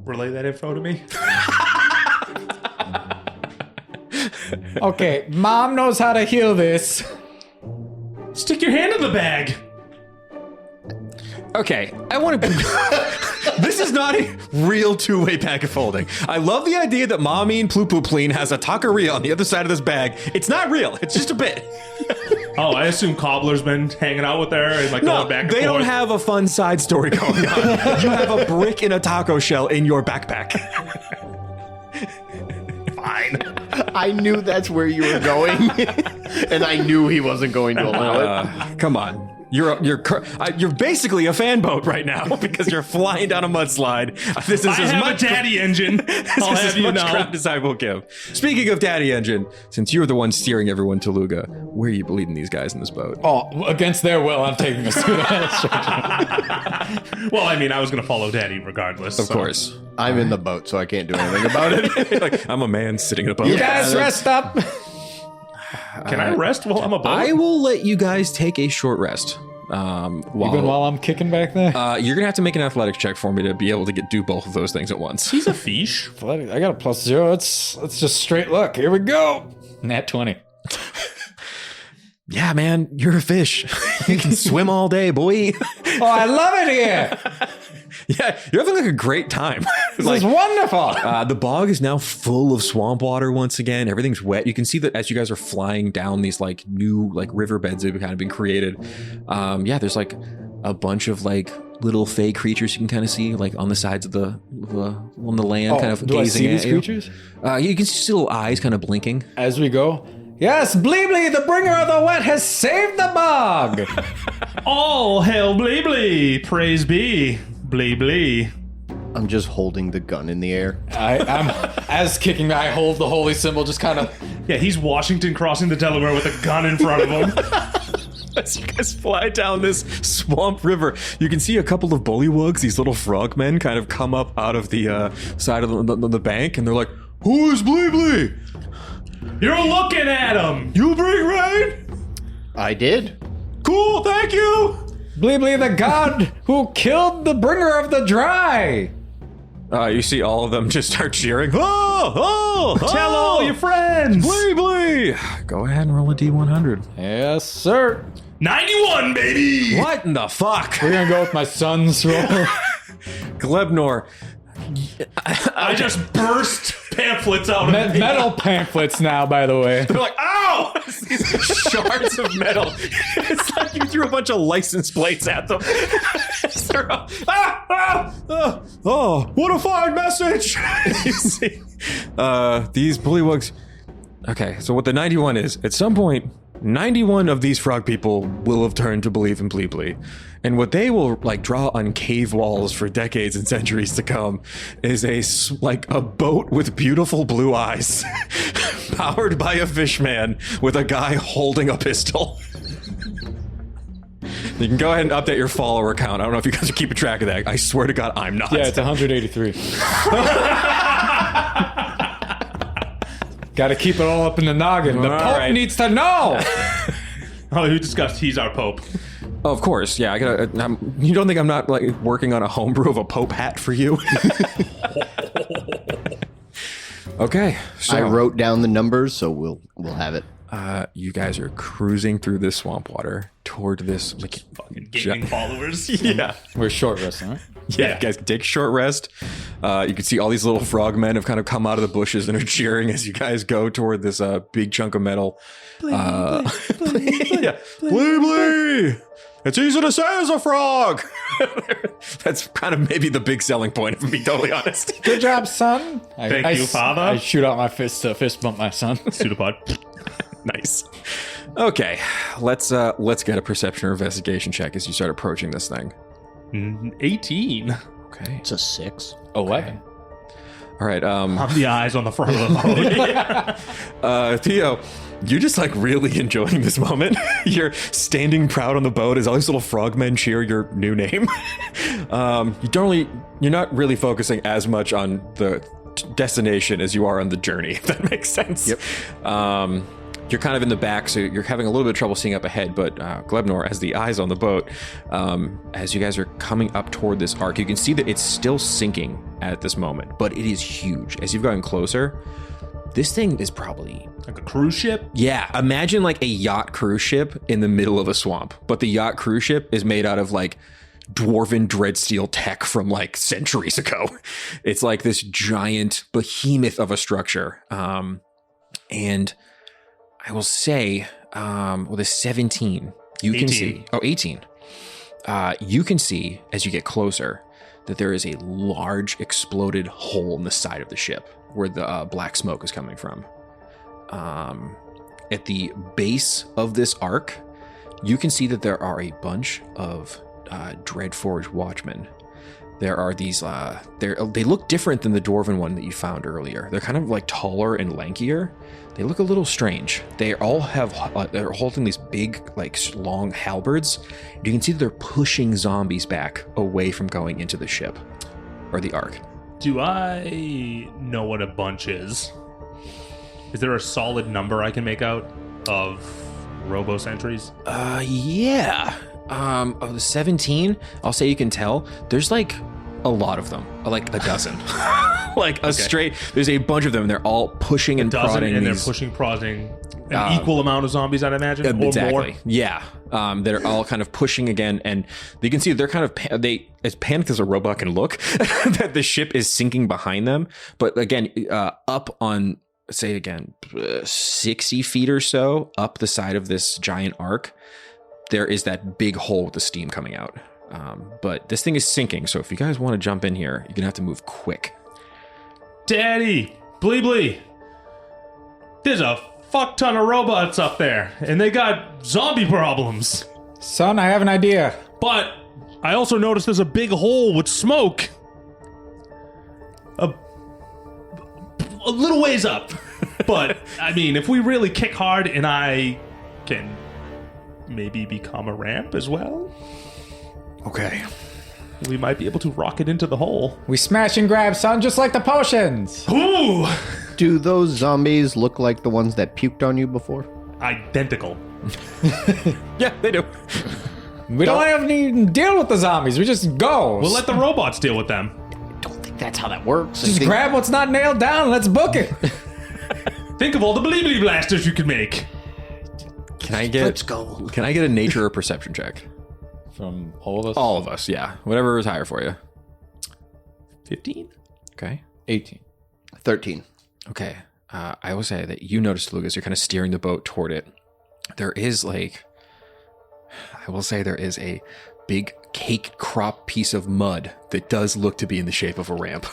Speaker 3: Relay that info to me.
Speaker 4: Okay, mom knows how to heal this.
Speaker 3: Stick your hand in the bag.
Speaker 1: Okay, I want to... This is not a real two-way pack of folding. I love the idea that Mameen Ploopploopleen has a taqueria on the other side of this bag. It's not real. It's just a bit.
Speaker 3: Oh, I assume Cobbler's been hanging out with her and like
Speaker 1: No,
Speaker 3: going back and
Speaker 1: they
Speaker 3: forth.
Speaker 1: don't have a fun side story going on. You have a brick in a taco shell in your backpack.
Speaker 3: Fine.
Speaker 2: I knew that's where you were going, and I knew he wasn't going to allow it.
Speaker 1: Come on. You're basically a fan boat right now because you're flying down a mudslide. This is
Speaker 3: I
Speaker 1: as
Speaker 3: have
Speaker 1: much
Speaker 3: a daddy engine. I'll
Speaker 1: this is
Speaker 3: have
Speaker 1: as
Speaker 3: you
Speaker 1: much
Speaker 3: know.
Speaker 1: crap as I will give. Speaking of daddy engine, since you're the one steering everyone to Tooluuga, where are you leading these guys in this boat?
Speaker 4: Oh, against their will, I'm taking us through
Speaker 3: Well, I mean, I was going to follow daddy regardless.
Speaker 1: Of course.
Speaker 2: I'm in the boat, so I can't do anything about it.
Speaker 1: Like, I'm a man sitting in a boat.
Speaker 4: You guys rest up.
Speaker 3: Can I rest while I'm a boat?
Speaker 1: I will let you guys take a short rest.
Speaker 4: Even while I'm kicking back there.
Speaker 1: You're gonna have to make an athletics check for me to be able to do both of those things at once.
Speaker 3: He's a fish.
Speaker 4: I got a +0. It's just straight luck. Here we go. Nat 20.
Speaker 1: Yeah, man, you're a fish. You can swim all day, boy.
Speaker 4: Oh, I love it here.
Speaker 1: Yeah, you're having like a great time.
Speaker 4: This is wonderful.
Speaker 1: The bog is now full of swamp water once again. Everything's wet. You can see that as you guys are flying down these like new like riverbeds that have kind of been created. Yeah, there's like a bunch of like little fey creatures you can kind of see like on the sides of the on the land, kind of
Speaker 4: do I
Speaker 1: gazing
Speaker 4: see
Speaker 1: at
Speaker 4: these
Speaker 1: you.
Speaker 4: creatures?
Speaker 1: You can see little eyes kind of blinking.
Speaker 4: As we go. Yes, Bli Bli, the bringer of the wet, has saved the bog.
Speaker 3: All hail Bli Bli. Praise be. Bli Bli.
Speaker 2: I'm just holding the gun in the air.
Speaker 4: I'm as kicking. I hold the holy symbol, just kind of.
Speaker 3: Yeah, he's Washington crossing the Delaware with a gun in front of him.
Speaker 1: As you guys fly down this swamp river, you can see a couple of bullywugs, these little frogmen, kind of come up out of the side of the bank, and they're like, "Who is Bli Bli?
Speaker 3: You're looking at him.
Speaker 1: You bring rain?
Speaker 2: I did.
Speaker 1: Cool, thank you."
Speaker 4: Bli Bli, the god who killed the bringer of the dry.
Speaker 1: You see all of them just start cheering. Oh!
Speaker 3: Tell all your friends.
Speaker 1: Bli Bli! Go ahead and roll a D100.
Speaker 4: Yes, sir.
Speaker 3: 91, baby.
Speaker 1: What in the fuck?
Speaker 4: We're gonna go with my son's roll.
Speaker 1: Glebnor.
Speaker 3: I just burst pamphlets out of me.
Speaker 4: Metal pamphlets now, by the way.
Speaker 1: They're like, ow! These shards of metal. It's like you threw a bunch of license plates at them. Oh, what a fine message! You see, these bullywugs. Okay, so what the 91 is, at some point, 91 of these frog people will have turned to believe in Bli Bli. And what they will like draw on cave walls for decades and centuries to come is a boat with beautiful blue eyes powered by a fish man with a guy holding a pistol. You can go ahead and update your follower count. I don't know if you guys are keeping track of that. I swear to God, I'm not.
Speaker 4: Yeah, it's 183. Gotta keep it all up in the noggin. The
Speaker 1: All
Speaker 4: Pope
Speaker 1: right.
Speaker 4: needs to know.
Speaker 3: Oh, we discussed he's our Pope.
Speaker 1: Oh, of course, yeah. You don't think I'm not like working on a homebrew of a Pope hat for you? Okay, so
Speaker 2: I wrote down the numbers, so we'll have it.
Speaker 1: you guys are cruising through this swamp water toward this like
Speaker 3: Fucking gaming followers.
Speaker 1: yeah.
Speaker 4: We're short resting, right?
Speaker 1: Yeah, you guys can take a short rest. You can see all these little frogmen have kind of come out of the bushes and are cheering as you guys go toward this big chunk of metal. Bli Bli! It's easy to say as a frog! That's kind of maybe the big selling point, if I'm being totally honest.
Speaker 4: Good job, son.
Speaker 3: Thank you, father.
Speaker 4: I shoot out my fist to fist bump my son.
Speaker 3: Pseudopod.
Speaker 1: Nice. Okay, let's get a perception or investigation check as you start approaching this thing.
Speaker 3: 18.
Speaker 1: Okay.
Speaker 2: It's a 6.
Speaker 4: 11.
Speaker 1: All right.
Speaker 3: I'm the eyes on the front of the boat.
Speaker 1: Theo, you're just like really enjoying this moment. You're standing proud on the boat as all these little frogmen cheer your new name. You're not really focusing as much on the destination as you are on the journey, if that makes sense.
Speaker 2: Yep.
Speaker 1: You're kind of in the back, so you're having a little bit of trouble seeing up ahead, but Glebnor has the eyes on the boat. As you guys are coming up toward this arc, you can see that it's still sinking at this moment, but it is huge. As you've gotten closer, this thing is probably...
Speaker 3: Like a cruise ship?
Speaker 1: Yeah, imagine like a yacht cruise ship in the middle of a swamp, but the yacht cruise ship is made out of like dwarven dreadsteel tech from like centuries ago. It's like this giant behemoth of a structure. And I will say, with a 17, you
Speaker 3: 18.
Speaker 1: can see... Oh, 18. You can see, as you get closer, that there is a large exploded hole in the side of the ship where the black smoke is coming from. At the base of this arc, you can see that there are a bunch of Dreadforged watchmen. There are these, they look different than the dwarven one that you found earlier. They're kind of like taller and lankier. They look a little strange. They all have, they're holding these big, like long halberds. You can see that they're pushing zombies back away from going into the ship or the arc.
Speaker 3: Do I know what a bunch is? Is there a solid number I can make out of robo sentries?
Speaker 1: Yeah. Of the 17, I'll say you can tell, there's like a lot of them, like a dozen. Like a straight, there's a bunch of them. They're all pushing and prodding.
Speaker 3: And
Speaker 1: these,
Speaker 3: they're pushing, prodding an equal amount of zombies, I'd imagine,
Speaker 1: exactly.
Speaker 3: or more.
Speaker 1: Yeah. They're all kind of pushing again, and you can see they're kind of as panicked as a robot can look, that the ship is sinking behind them. But again, up on, say again, 60 feet or so up the side of this giant arc, there is that big hole with the steam coming out. But this thing is sinking, so if you guys want to jump in here, you're gonna have to move quick.
Speaker 3: Daddy, Bli Bli, there's a fuck ton of robots up there, and they got zombie problems.
Speaker 4: Son, I have an idea.
Speaker 3: But I also noticed there's a big hole with smoke. A little ways up. But, I mean, if we really kick hard and I can maybe become a ramp as well,
Speaker 1: Okay.
Speaker 3: we might be able to rocket into the hole.
Speaker 4: We smash and grab, son, just like the potions.
Speaker 3: Ooh!
Speaker 2: Do those zombies look like the ones that puked on you before?
Speaker 3: Identical.
Speaker 1: Yeah, they do.
Speaker 4: We don't have any deal with the zombies. We just go.
Speaker 3: We'll let the robots deal with them.
Speaker 2: I don't think that's how that works.
Speaker 4: just grab what's not nailed down and let's book it.
Speaker 3: Think of all the Bli Bli Blasters you could make.
Speaker 2: Let's go.
Speaker 1: Can I get a nature or perception check?
Speaker 4: From all of us?
Speaker 1: All of us, yeah. Whatever is higher for you.
Speaker 3: 15?
Speaker 1: Okay.
Speaker 4: 18.
Speaker 2: 13.
Speaker 1: Okay. I will say that you notice, Lucas, you're kind of steering the boat toward it. There is like, I will say there is a big cake crop piece of mud that does look to be in the shape of a ramp.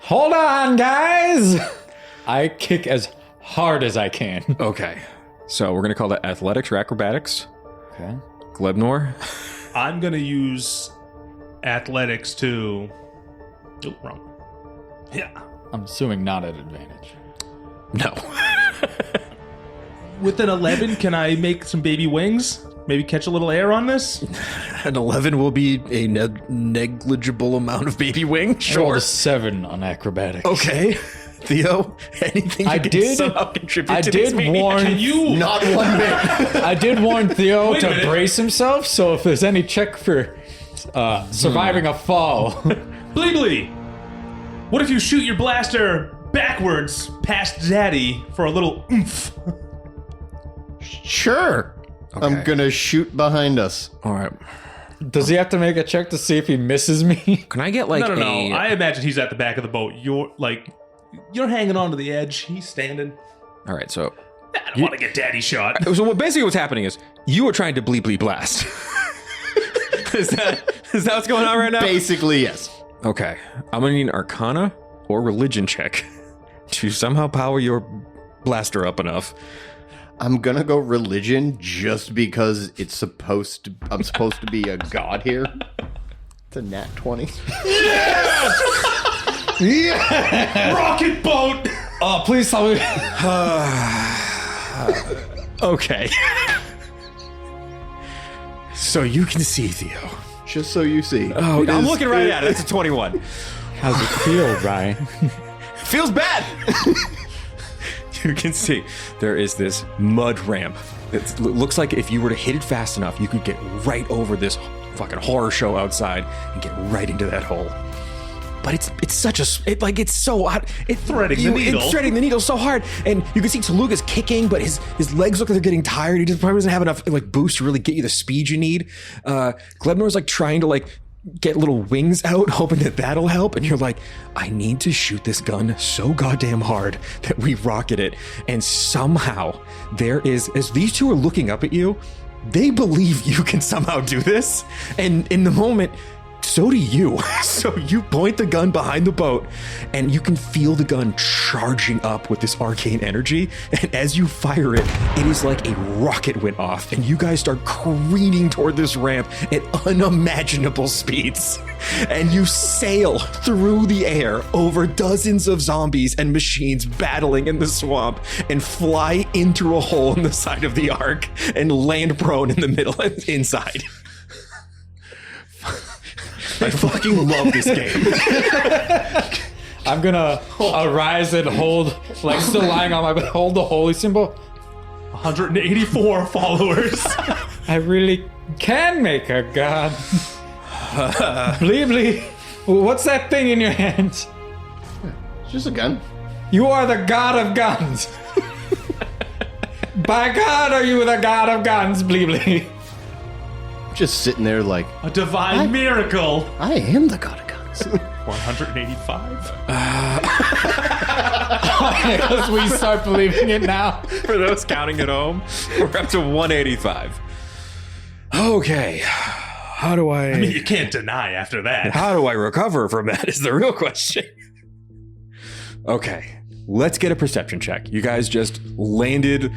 Speaker 4: Hold on, guys. I kick as hard as I can.
Speaker 1: Okay. So we're going to call that athletics or acrobatics.
Speaker 4: Okay.
Speaker 1: Glebnor.
Speaker 3: I'm going to use athletics to... Oh, wrong. Yeah.
Speaker 4: I'm assuming not at advantage.
Speaker 1: No.
Speaker 3: With an 11, can I make some baby wings? Maybe catch a little air on this?
Speaker 1: An 11 will be a negligible amount of baby wing.
Speaker 4: I rolled a 7 on acrobatics.
Speaker 1: Okay. Theo, anything you can somehow contribute to this meeting?
Speaker 3: Can you...
Speaker 2: Not one bit.
Speaker 4: I did warn Theo
Speaker 3: Wait a
Speaker 4: to
Speaker 3: minute.
Speaker 4: brace himself, so if there's any check for surviving a fall.
Speaker 3: Bli Bli! What if you shoot your blaster backwards past Daddy for a little oomph?
Speaker 2: Sure. I'm going to shoot behind us.
Speaker 1: All right.
Speaker 4: Does he have to make a check to see if he misses me?
Speaker 1: Can I get like
Speaker 3: No. I imagine he's at the back of the boat. You're hanging on to the edge. He's standing.
Speaker 1: All right, so...
Speaker 3: I don't want to get Daddy shot.
Speaker 1: So what basically what's happening is you are trying to Bli Bli Blast. Is that what's going on right now?
Speaker 2: Basically, yes.
Speaker 1: Okay. I'm going to need an Arcana or Religion check to somehow power your blaster up enough.
Speaker 2: I'm going to go religion just because I'm supposed to be a god here. It's a nat 20.
Speaker 3: Rocket boat!
Speaker 4: Oh, please tell me.
Speaker 1: Okay. So you can see, Theo.
Speaker 2: Just so you see.
Speaker 1: Oh, I'm looking right at it. It's a 21.
Speaker 4: How's it feel, Ryan?
Speaker 1: Feels bad. You can see there is this mud ramp. It looks like if you were to hit it fast enough, you could get right over this fucking horror show outside and get right into that hole. But it's such a it's so hot. It's
Speaker 3: threading the needle.
Speaker 1: It's threading the needle so hard, and you can see Tooluuga's kicking, but his legs look like they're getting tired. He just probably doesn't have enough boost to really get you the speed you need. Glebnor's trying to get little wings out, hoping that'll help. And you're like, I need to shoot this gun so goddamn hard that we rocket it. And somehow there is, as these two are looking up at you, they believe you can somehow do this. And in the moment, so do you. So you point the gun behind the boat and you can feel the gun charging up with this arcane energy. And as you fire it, it is like a rocket went off and you guys start careening toward this ramp at unimaginable speeds. And you sail through the air over dozens of zombies and machines battling in the swamp and fly into a hole in the side of the ark and land prone in the middle and inside. I fucking love this game.
Speaker 4: I'm gonna arise and hold, still lying on my bed, hold the holy symbol.
Speaker 3: 184 followers.
Speaker 4: I really can make a god. Bli Bli, what's that thing in your hands?
Speaker 2: It's just a gun.
Speaker 4: You are the god of guns. By God, are you the god of guns, Bli Bli?
Speaker 2: Just sitting there like,
Speaker 3: A divine miracle.
Speaker 2: I am the god of guns.
Speaker 3: 185.
Speaker 4: Because we start believing it now.
Speaker 1: For those counting at home, we're up to 185. Okay. How do I...
Speaker 3: I mean, you can't deny after that.
Speaker 1: How do I recover from that is the real question. Okay, let's get a perception check. You guys just landed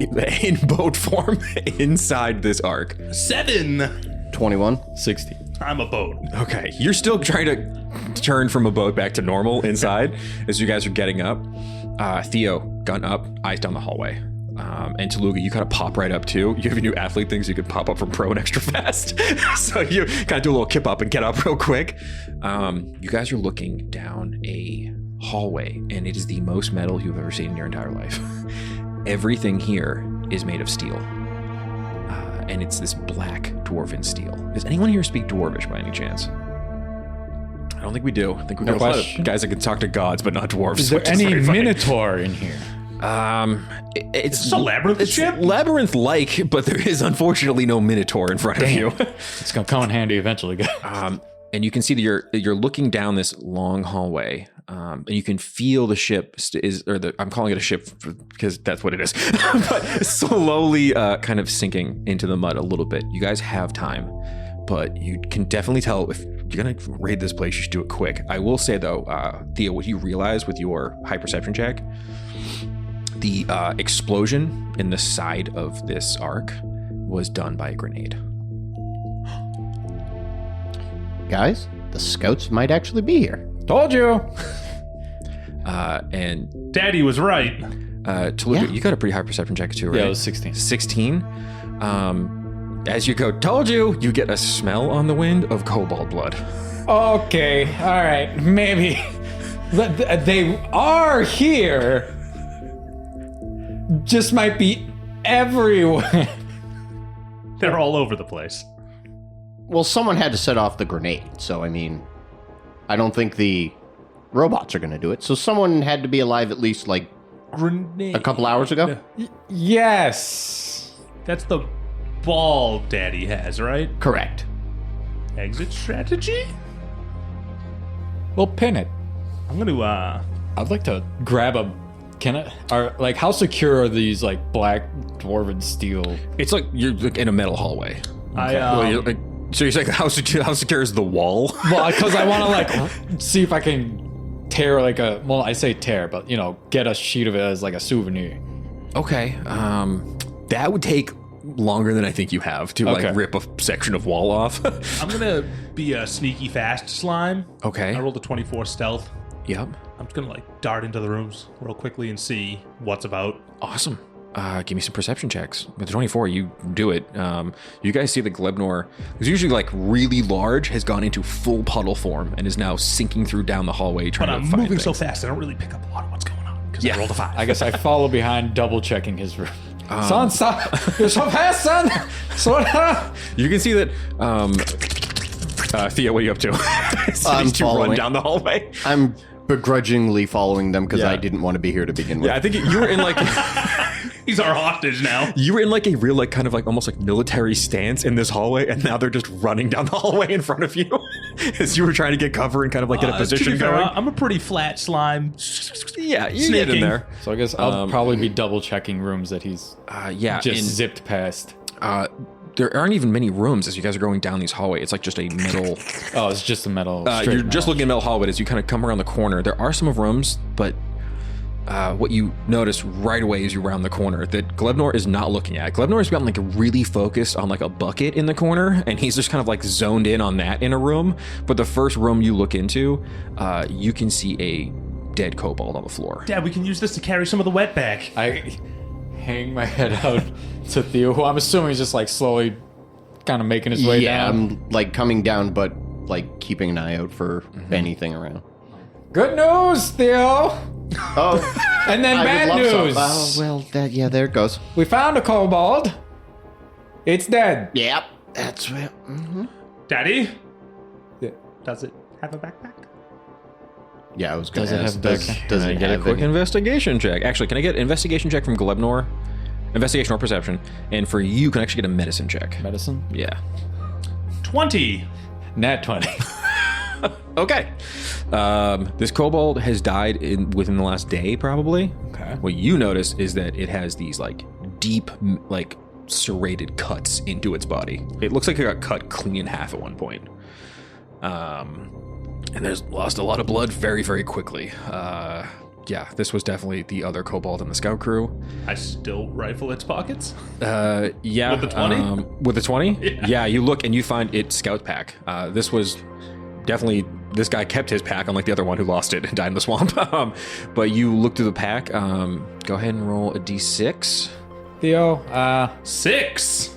Speaker 1: in boat form inside this ark.
Speaker 3: 7.
Speaker 2: 21.
Speaker 4: 60.
Speaker 3: I'm a boat.
Speaker 1: Okay, you're still trying to turn from a boat back to normal inside as you guys are getting up. Theo, gun up, eyes down the hallway. And Tooluuga, you kind of pop right up too. You have a new athlete thing, so you can pop up from prone extra fast. So you kind of do a little kip up and get up real quick. You guys are looking down a hallway, and it is the most metal you've ever seen in your entire life. Everything here is made of steel. and it's this black dwarven steel. Does anyone here speak Dwarvish by any chance? I don't think we do. I think we've got a lot of guys that can talk to gods, but not dwarves.
Speaker 4: Is there any minotaur in here?
Speaker 3: It's a labyrinth ship?
Speaker 1: Labyrinth-like, but there is unfortunately no minotaur in front of you.
Speaker 4: It's gonna come in handy eventually, guys.
Speaker 1: And you can see that you're looking down this long hallway, and you can feel the ship I'm calling it a ship because that's what it is, but slowly kind of sinking into the mud a little bit. You guys have time, but you can definitely tell if you're gonna raid this place, you should do it quick. I will say though, Theo, what you realize with your high perception check, the explosion in the side of this arc was done by a grenade.
Speaker 2: Guys, the scouts might actually be here.
Speaker 4: Told you.
Speaker 1: And
Speaker 3: Daddy was right.
Speaker 1: Tooluuga, you got a pretty high perception check too, right?
Speaker 4: Yeah, it was 16.
Speaker 1: 16. As you go, told you, you get a smell on the wind of kobold blood.
Speaker 4: Okay, all right, maybe. They are here. Just might be everywhere.
Speaker 3: They're all over the place.
Speaker 2: Well, someone had to set off the grenade, so I mean, I don't think the robots are going to do it. So someone had to be alive at least like
Speaker 3: Grenade.
Speaker 2: a couple hours ago.
Speaker 4: Yes.
Speaker 3: That's the ball Daddy has, right?
Speaker 2: Correct.
Speaker 3: Exit strategy?
Speaker 4: We'll pin it.
Speaker 3: I'm gonna
Speaker 4: I'd like to grab a. How secure are these like black dwarven steel?
Speaker 1: It's like you're like in a metal hallway. So you're saying how secure is the wall?
Speaker 4: Well, because I want to like see if I can tear like a. Well, I say tear, but get a sheet of it as like a souvenir.
Speaker 1: Okay. That would take longer than I think you have to like rip a section of wall off.
Speaker 3: I'm gonna be a sneaky fast slime.
Speaker 1: Okay.
Speaker 3: I rolled a 24 stealth.
Speaker 1: Yep.
Speaker 3: I'm just gonna like dart into the rooms real quickly and see what's about.
Speaker 1: Awesome. Give me some perception checks. With the 24, you do it. You guys see the Glebnor, who's usually like really large, has gone into full puddle form and is now sinking through down the hallway trying
Speaker 3: But
Speaker 1: to
Speaker 3: I'm
Speaker 1: find
Speaker 3: moving so
Speaker 1: things.
Speaker 3: fast, I don't really pick up a lot of what's going on because I rolled a 5.
Speaker 4: I guess I follow behind, double checking his room. Son, stop! You're so fast, son. Slow down.
Speaker 1: You can see that. Theo, what are you up to?
Speaker 2: I'm
Speaker 1: These two run
Speaker 2: following.
Speaker 1: down the hallway.
Speaker 2: I'm begrudgingly following them because
Speaker 1: Yeah.
Speaker 2: I didn't want to be here to begin with.
Speaker 1: Yeah, I think you were in like.
Speaker 3: He's our hostage now.
Speaker 1: You were in like a real, like, kind of like almost like military stance in this hallway, and now they're just running down the hallway in front of you as you were trying to get cover and kind of like get a
Speaker 3: To
Speaker 1: position
Speaker 3: be fair,
Speaker 1: going.
Speaker 3: I'm a pretty flat slime.
Speaker 1: Yeah, you get in
Speaker 3: Sneaking.
Speaker 1: there.
Speaker 4: So I guess I'll probably be double checking rooms that he's
Speaker 1: Yeah,
Speaker 4: just
Speaker 1: and,
Speaker 4: zipped past.
Speaker 1: there aren't even many rooms as you guys are going down these hallway. It's like just a metal.
Speaker 4: Oh, it's just a metal.
Speaker 1: You're just looking at metal hallway as you kind of come around the corner. There are some rooms, but what you notice right away as you round the corner that Glebnor is not looking at. Glebnor has gotten like really focused on like a bucket in the corner, and he's just kind of like zoned in on that in a room. But the first room you look into, you can see a dead kobold on the floor.
Speaker 3: Dad, we can use this to carry some of the wet back.
Speaker 4: I hang my head out to Theo, who I'm assuming is just like slowly kind of making his way
Speaker 2: Yeah,
Speaker 4: down.
Speaker 2: I'm like coming down, but like keeping an eye out for anything around.
Speaker 4: Good news, Theo.
Speaker 2: Oh,
Speaker 4: And then bad
Speaker 2: would love
Speaker 4: news.
Speaker 2: some. Oh, well, yeah, there it goes.
Speaker 4: We found a kobold. It's dead.
Speaker 2: Yep, that's right.
Speaker 3: Daddy?
Speaker 4: Yeah.
Speaker 3: Does it have a backpack?
Speaker 2: Yeah, I was going
Speaker 4: Does
Speaker 2: to
Speaker 4: it
Speaker 2: ask.
Speaker 4: have
Speaker 2: Does,
Speaker 4: background?
Speaker 2: does
Speaker 1: Can I
Speaker 2: it
Speaker 1: get a
Speaker 2: have
Speaker 1: quick
Speaker 2: any-
Speaker 1: investigation check? Actually, can I get an investigation check from Glebnor? Investigation or perception. And for you, can I actually get a medicine check.
Speaker 4: Medicine?
Speaker 1: Yeah.
Speaker 3: 20.
Speaker 4: Nat 20.
Speaker 1: Okay. This kobold has died within the last day, probably.
Speaker 4: Okay.
Speaker 1: What you notice is that it has these like deep, like serrated cuts into its body. It looks like it got cut clean in half at one point. And there's lost a lot of blood very, very quickly. Yeah, this was definitely the other kobold in the scout crew.
Speaker 3: I still rifle its pockets.
Speaker 1: Yeah.
Speaker 3: With the 20?
Speaker 1: With the 20? Yeah, you look and you find its scout pack. This was definitely, this guy kept his pack, unlike the other one who lost it and died in the swamp. But you look through the pack. Go ahead and roll a d6.
Speaker 4: Theo,
Speaker 3: 6.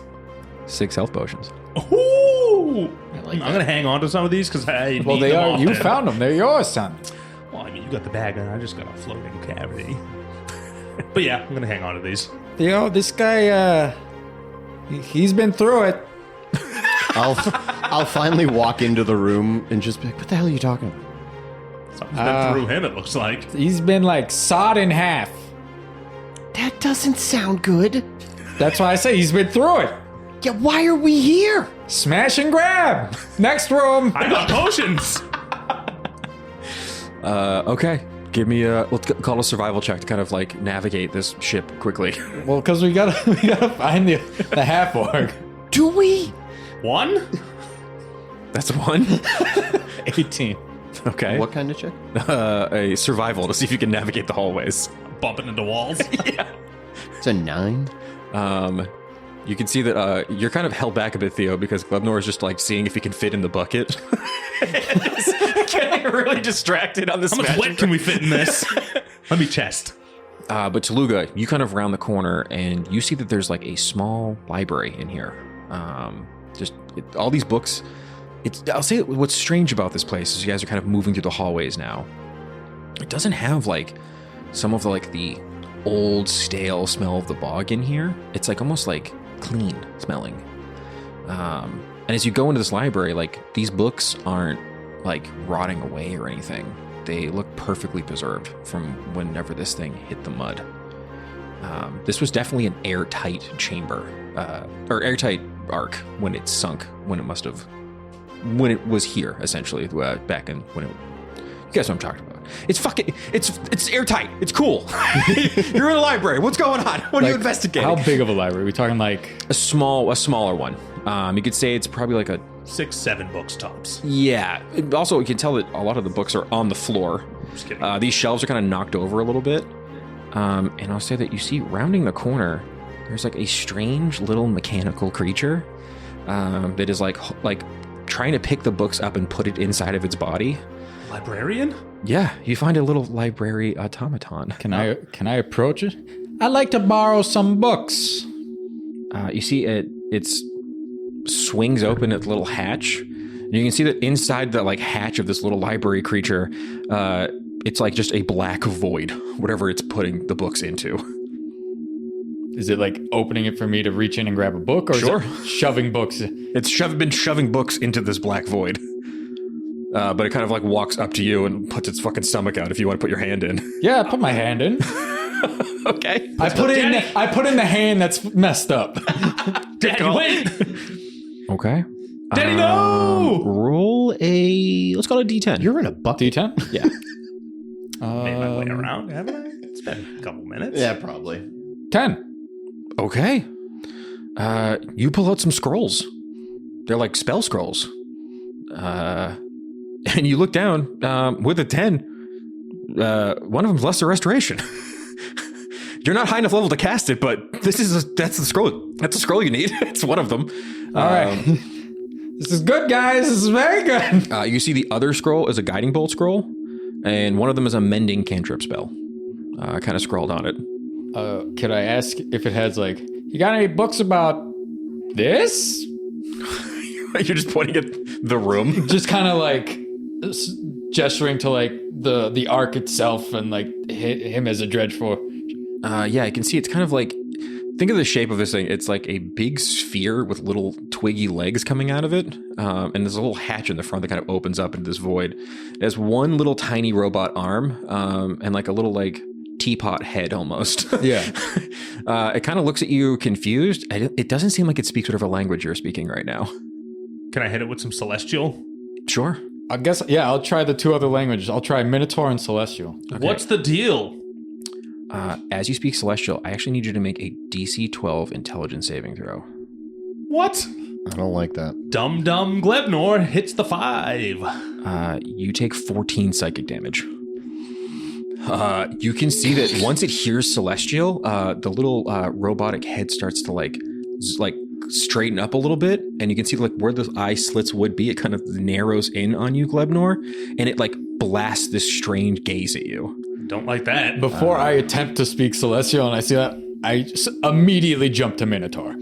Speaker 1: 6 health potions.
Speaker 3: Ooh! I'm gonna hang on to some of these because I
Speaker 4: well,
Speaker 3: need
Speaker 4: they
Speaker 3: them
Speaker 4: are. You
Speaker 3: often.
Speaker 4: found them. They're yours, son.
Speaker 3: Well, I mean, you got the bag, and I just got a floating cavity. But yeah, I'm gonna hang on to these.
Speaker 4: Theo, this guy, He's been through it.
Speaker 2: I'll finally walk into the room and just be like, what the hell are you talking about?
Speaker 3: Something's been through him, it looks like.
Speaker 4: He's been like sawed in half.
Speaker 2: That doesn't sound good.
Speaker 4: That's why I say he's been through it.
Speaker 2: Yeah, why are we here?
Speaker 4: Smash and grab. Next room.
Speaker 3: I got potions!
Speaker 1: Okay. Give me let's call a survival check to kind of like navigate this ship quickly.
Speaker 4: Well, because we gotta find the half orc.
Speaker 2: Do we?
Speaker 3: 1?
Speaker 1: That's 1.
Speaker 4: 18.
Speaker 1: Okay.
Speaker 2: What kind of check?
Speaker 1: A survival to see if you can navigate the hallways.
Speaker 3: Bumping into walls.
Speaker 2: It's a 9.
Speaker 1: You can see that you're kind of held back a bit, Theo, because Glebnor is just like seeing if he can fit in the bucket. Just getting really distracted on this.
Speaker 3: How much wet can we fit in this? Let me test.
Speaker 1: But Tooluuga, you kind of round the corner and you see that there's like a small library in here. All these books. I'll say what's strange about this place is you guys are kind of moving through the hallways now. It doesn't have like some of the old stale smell of the bog in here. It's like almost like clean smelling. And as you go into this library, like these books aren't like rotting away or anything. They look perfectly preserved from whenever this thing hit the mud. This was definitely an airtight chamber, or airtight ark when it sunk, when it was here, essentially, back in when it... You guys know what I'm talking about. It's airtight. It's cool. You're in a library. What's going on? What are you investigating?
Speaker 4: How big of a library? Are we talking like...
Speaker 1: A smaller one. You could say it's probably like a...
Speaker 3: 6-7 books tops.
Speaker 1: Yeah. Also, you can tell that a lot of the books are on the floor.
Speaker 3: Just kidding.
Speaker 1: These shelves are kind of knocked over a little bit. And I'll say that you see rounding the corner, there's like a strange little mechanical creature that is like trying to pick the books up and put it inside of its body.
Speaker 3: Librarian?
Speaker 1: Yeah, you find a little library automaton.
Speaker 4: Can I approach it? I'd like to borrow some books.
Speaker 1: You see it swings open its little hatch. And you can see that inside the hatch of this little library creature, it's like just a black void, whatever it's putting the books into.
Speaker 4: Is it like opening it for me to reach in and grab a book, or
Speaker 1: Sure.
Speaker 4: is it shoving books?
Speaker 1: It's been shoving books into this black void. But it kind of walks up to you and puts its fucking stomach out if you want to put your hand in.
Speaker 4: Yeah, I put my hand in.
Speaker 1: Okay.
Speaker 4: I put in the hand that's messed up.
Speaker 3: Daddy, wait!
Speaker 1: Okay.
Speaker 3: Daddy, no!
Speaker 1: Roll let's call it a D10.
Speaker 2: You're in a bucket.
Speaker 4: D10?
Speaker 1: Yeah.
Speaker 3: Made my way around, haven't I? It's been a couple minutes.
Speaker 2: Yeah, probably.
Speaker 4: 10.
Speaker 1: Okay. You pull out some scrolls. They're like spell scrolls. And you look down with a 10. One of them's Lesser Restoration. You're not high enough level to cast it, but that's the scroll. That's a scroll you need. It's one of them.
Speaker 4: All right. This is good, guys. This is very good.
Speaker 1: You see the other scroll is a Guiding Bolt scroll, and one of them is a Mending Cantrip spell. Kind of scrawled on it.
Speaker 4: Could I ask if it has you got any books about this?
Speaker 1: You're just pointing at the room.
Speaker 4: Just kind of gesturing to the arc itself and him as a dredge for.
Speaker 1: Yeah, I can see it's kind of think of the shape of this thing. It's like a big sphere with little twiggy legs coming out of it. And there's a little hatch in the front that kind of opens up into this void. It has one little tiny robot arm and a little teapot head almost.
Speaker 4: Yeah.
Speaker 1: It kind of looks at you confused. It doesn't seem like it speaks whatever language you're speaking right now.
Speaker 3: Can I hit it with some Celestial?
Speaker 1: Sure.
Speaker 4: I guess, yeah, I'll try the two other languages. I'll try Minotaur and Celestial.
Speaker 1: Okay.
Speaker 3: What's the deal?
Speaker 1: As you speak Celestial, I actually need you to make a DC 12 intelligence saving throw.
Speaker 3: What?
Speaker 2: I don't like that.
Speaker 3: Dum Glebnor hits the 5.
Speaker 1: You take 14 psychic damage. You can see that once it hears Celestial, the little robotic head starts to straighten up a little bit, and you can see where the eye slits would be. It kind of narrows in on you, Glebnor, and it blasts this strange gaze at you.
Speaker 3: Don't like that.
Speaker 4: Before I attempt to speak Celestial and I see that, I immediately jump to Minotaur.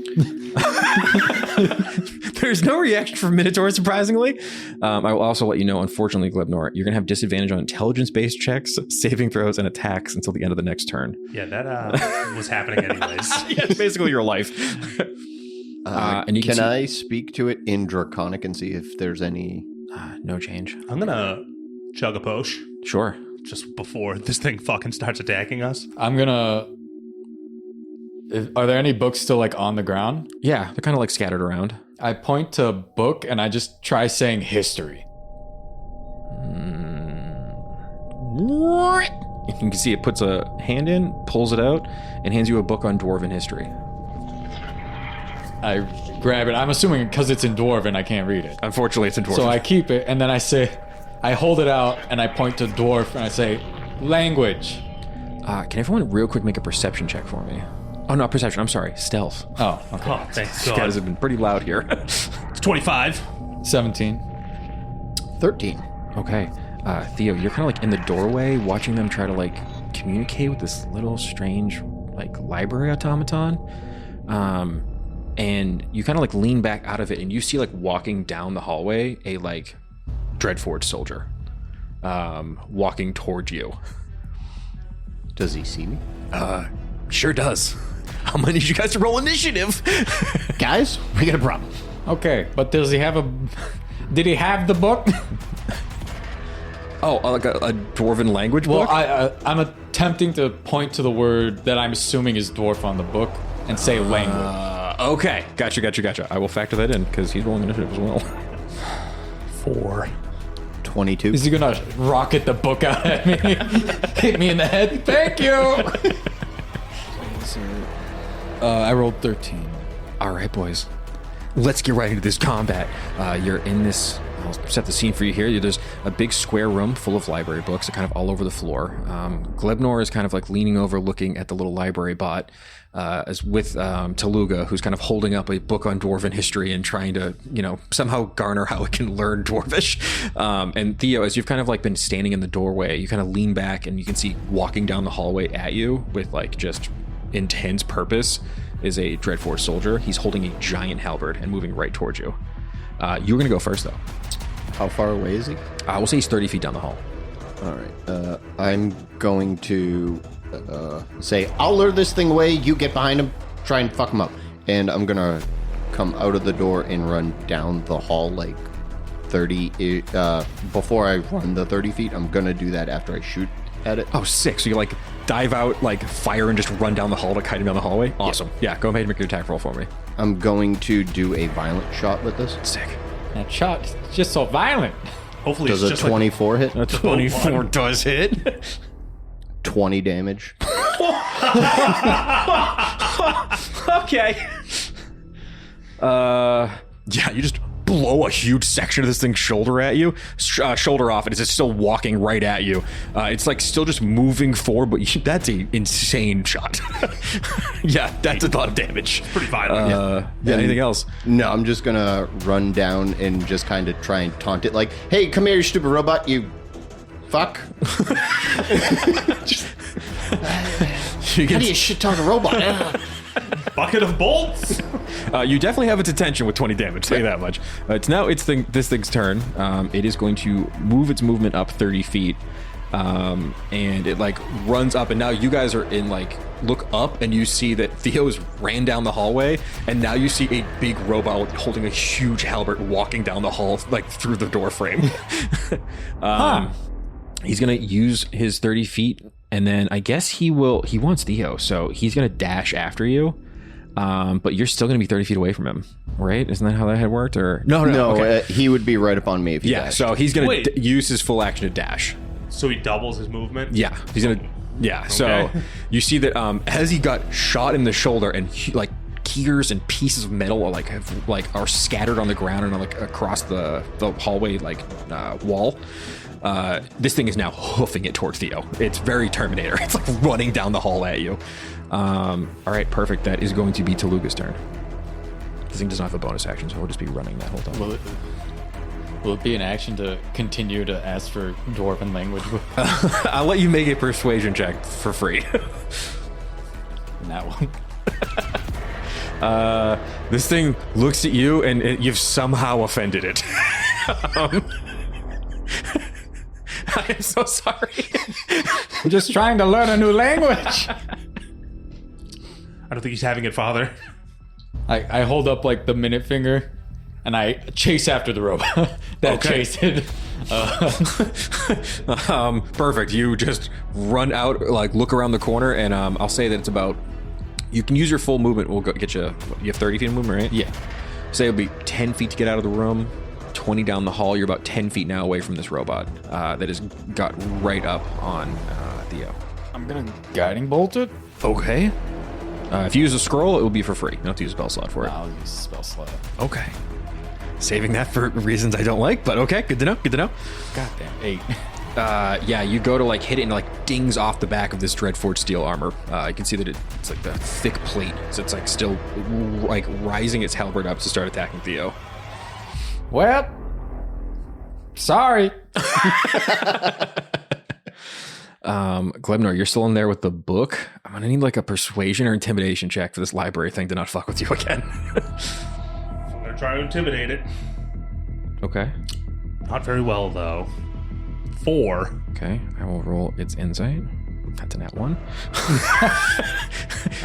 Speaker 1: There's no reaction from Minotaur, surprisingly. I will also let you know, unfortunately, Glebnor, you're going to have disadvantage on intelligence-based checks, saving throws, and attacks until the end of the next turn.
Speaker 3: Yeah, that was happening anyways.
Speaker 1: Yeah, it's basically your life. And you
Speaker 2: Can I speak to it in Draconic and see if there's any...
Speaker 1: no change.
Speaker 3: I'm gonna chug a posh
Speaker 1: Sure.
Speaker 3: just before this thing fucking starts attacking us.
Speaker 4: I'm gonna. Are there any books still like on the ground?
Speaker 1: Yeah, they're kind of like scattered around.
Speaker 4: I point to a book and I just try saying history.
Speaker 1: You can see it puts a hand in, pulls it out, and hands you a book on Dwarven history.
Speaker 4: I grab it. I'm assuming because it's in Dwarven, I can't read it.
Speaker 1: Unfortunately, it's in Dwarven.
Speaker 4: So I keep it and then I say, I hold it out and I point to dwarf and I say, language.
Speaker 1: Can everyone real quick make a perception check for me? Oh, not perception. I'm sorry. Stealth.
Speaker 4: Oh, okay.
Speaker 3: Oh, thank
Speaker 1: You guys
Speaker 3: God.
Speaker 1: have been pretty loud here.
Speaker 3: It's 25.
Speaker 4: 17.
Speaker 2: 13.
Speaker 1: Okay. Theo, you're kind of like in the doorway watching them try to like communicate with this little strange like library automaton. And you kind of like lean back out of it and you see like walking down the hallway a like Dreadforge soldier walking towards you.
Speaker 2: Does he see me?
Speaker 1: Sure does. I'm gonna need you guys to roll initiative.
Speaker 2: Guys, we got a problem.
Speaker 4: Okay, but does he have a... Did he have the book?
Speaker 1: Oh, like a dwarven language book?
Speaker 4: Well, I'm attempting to point to the word that I'm assuming is dwarf on the book and say language.
Speaker 1: Okay, gotcha. I will factor that in because he's rolling initiative as well.
Speaker 3: 4.
Speaker 2: 22.
Speaker 4: Is he gonna rocket the book out at me? Hit me in the head? Thank you! I rolled 13.
Speaker 1: All right, boys. Let's get right into this combat. You're in this... I'll set the scene for you here. There's a big square room full of library books. They're kind of all over the floor. Glebnor is kind of like leaning over looking at the little library bot as with Tooluuga, who's kind of holding up a book on Dwarven history and trying to, somehow garner how it can learn Dwarvish. And Theo, as you've kind of like been standing in the doorway, you kind of lean back and you can see walking down the hallway at you with like just intense purpose is a Dreadforce soldier. He's holding a giant halberd and moving right towards you. You're going to go first, though.
Speaker 2: How far away is he?
Speaker 1: We'll say he's 30 feet down the hall.
Speaker 2: All right. I'm going to say, I'll lure this thing away. You get behind him. Try and fuck him up. And I'm going to come out of the door and run down the hall like 30. Before I run the 30 feet, I'm going to do that after I shoot at it.
Speaker 1: Oh, sick. So you like dive out, like fire and just run down the hall to kite him down the hallway? Awesome. Yeah, go ahead and make your attack roll for me.
Speaker 2: I'm going to do a violent shot with this.
Speaker 1: Sick.
Speaker 4: That shot is just so violent.
Speaker 3: Hopefully
Speaker 2: Does
Speaker 3: it's
Speaker 2: a
Speaker 3: just
Speaker 2: 24 hit?
Speaker 1: A 24 does hit.
Speaker 2: 20 damage.
Speaker 1: Okay. Yeah, you just blow a huge section of this thing's shoulder at you, shoulder off, and it's just still walking right at you. It's like still just moving forward, but that's a insane shot. Yeah, that's a lot of damage.
Speaker 3: pretty violent.
Speaker 1: Yeah, anything else?
Speaker 2: No, I'm just going to run down and just kind of try and taunt it like, hey, come here, you stupid robot, you fuck. How do you shit talk a robot?
Speaker 3: Bucket of bolts.
Speaker 1: You definitely have its attention with 20 damage, say that much. It's this thing's turn. It is going to move its movement up 30 feet. And it like runs up, and now you guys are in like, look up and you see that Theo's ran down the hallway, and now you see a big robot holding a huge halberd walking down the hall, like through the door frame. He's gonna use his 30 feet, and then I guess he wants Theo, so he's gonna dash after you. But you're still gonna be 30 feet away from him, right? Isn't that how that had worked? Or no, okay.
Speaker 2: He would be right up on me if he dashed.
Speaker 1: So he's gonna
Speaker 3: Wait.
Speaker 1: use his full action to dash.
Speaker 3: So he doubles his movement?
Speaker 1: Yeah, he's gonna. Yeah, so
Speaker 3: Okay.
Speaker 1: you see that as he got shot in the shoulder, and like gears and pieces of metal are scattered on the ground and like across the hallway wall. This thing is now hoofing it towards Theo. It's very Terminator. It's like running down the hall at you. All right, perfect. That is going to be Tooluuga's turn. This thing does not have a bonus action, so he'll just be running that whole time.
Speaker 4: Will it be an action to continue to ask for Dwarven language?
Speaker 1: I'll let you make a persuasion check for free.
Speaker 4: That one.
Speaker 1: This thing looks at you, and you've somehow offended it. I am so sorry.
Speaker 4: I'm just trying to learn a new language.
Speaker 3: I don't think he's having it, Father.
Speaker 4: I hold up like the minute finger, and I chase after the robot that chased it.
Speaker 1: Perfect. You just run out, like look around the corner, and I'll say that it's about. You can use your full movement. We'll get you. You have 30 feet of movement, right?
Speaker 4: Yeah.
Speaker 1: Say it'll be 10 feet to get out of the room. 20 down the hall. You're about 10 feet now away from this robot that has got right up on Theo.
Speaker 4: I'm gonna guiding bolt it.
Speaker 1: Okay. If you use a scroll, it will be for free. You don't have to use a spell slot for it.
Speaker 4: I'll use a spell slot.
Speaker 1: Okay. Saving that for reasons I don't like, but okay. Good to know. Good to know.
Speaker 4: Goddamn 8.
Speaker 1: Yeah, you go to like hit it and like dings off the back of this Dreadforged steel armor. You can see that it's like the thick plate, so it's like still like rising its halberd up to start attacking Theo.
Speaker 4: Well, sorry.
Speaker 1: Glebnor, you're still in there with the book. I'm gonna need like a persuasion or intimidation check for this library thing to not fuck with you again.
Speaker 3: I'm gonna try to intimidate it.
Speaker 1: Okay.
Speaker 3: Not very well though. 4.
Speaker 1: Okay, I will roll its insight. That's a nat 1.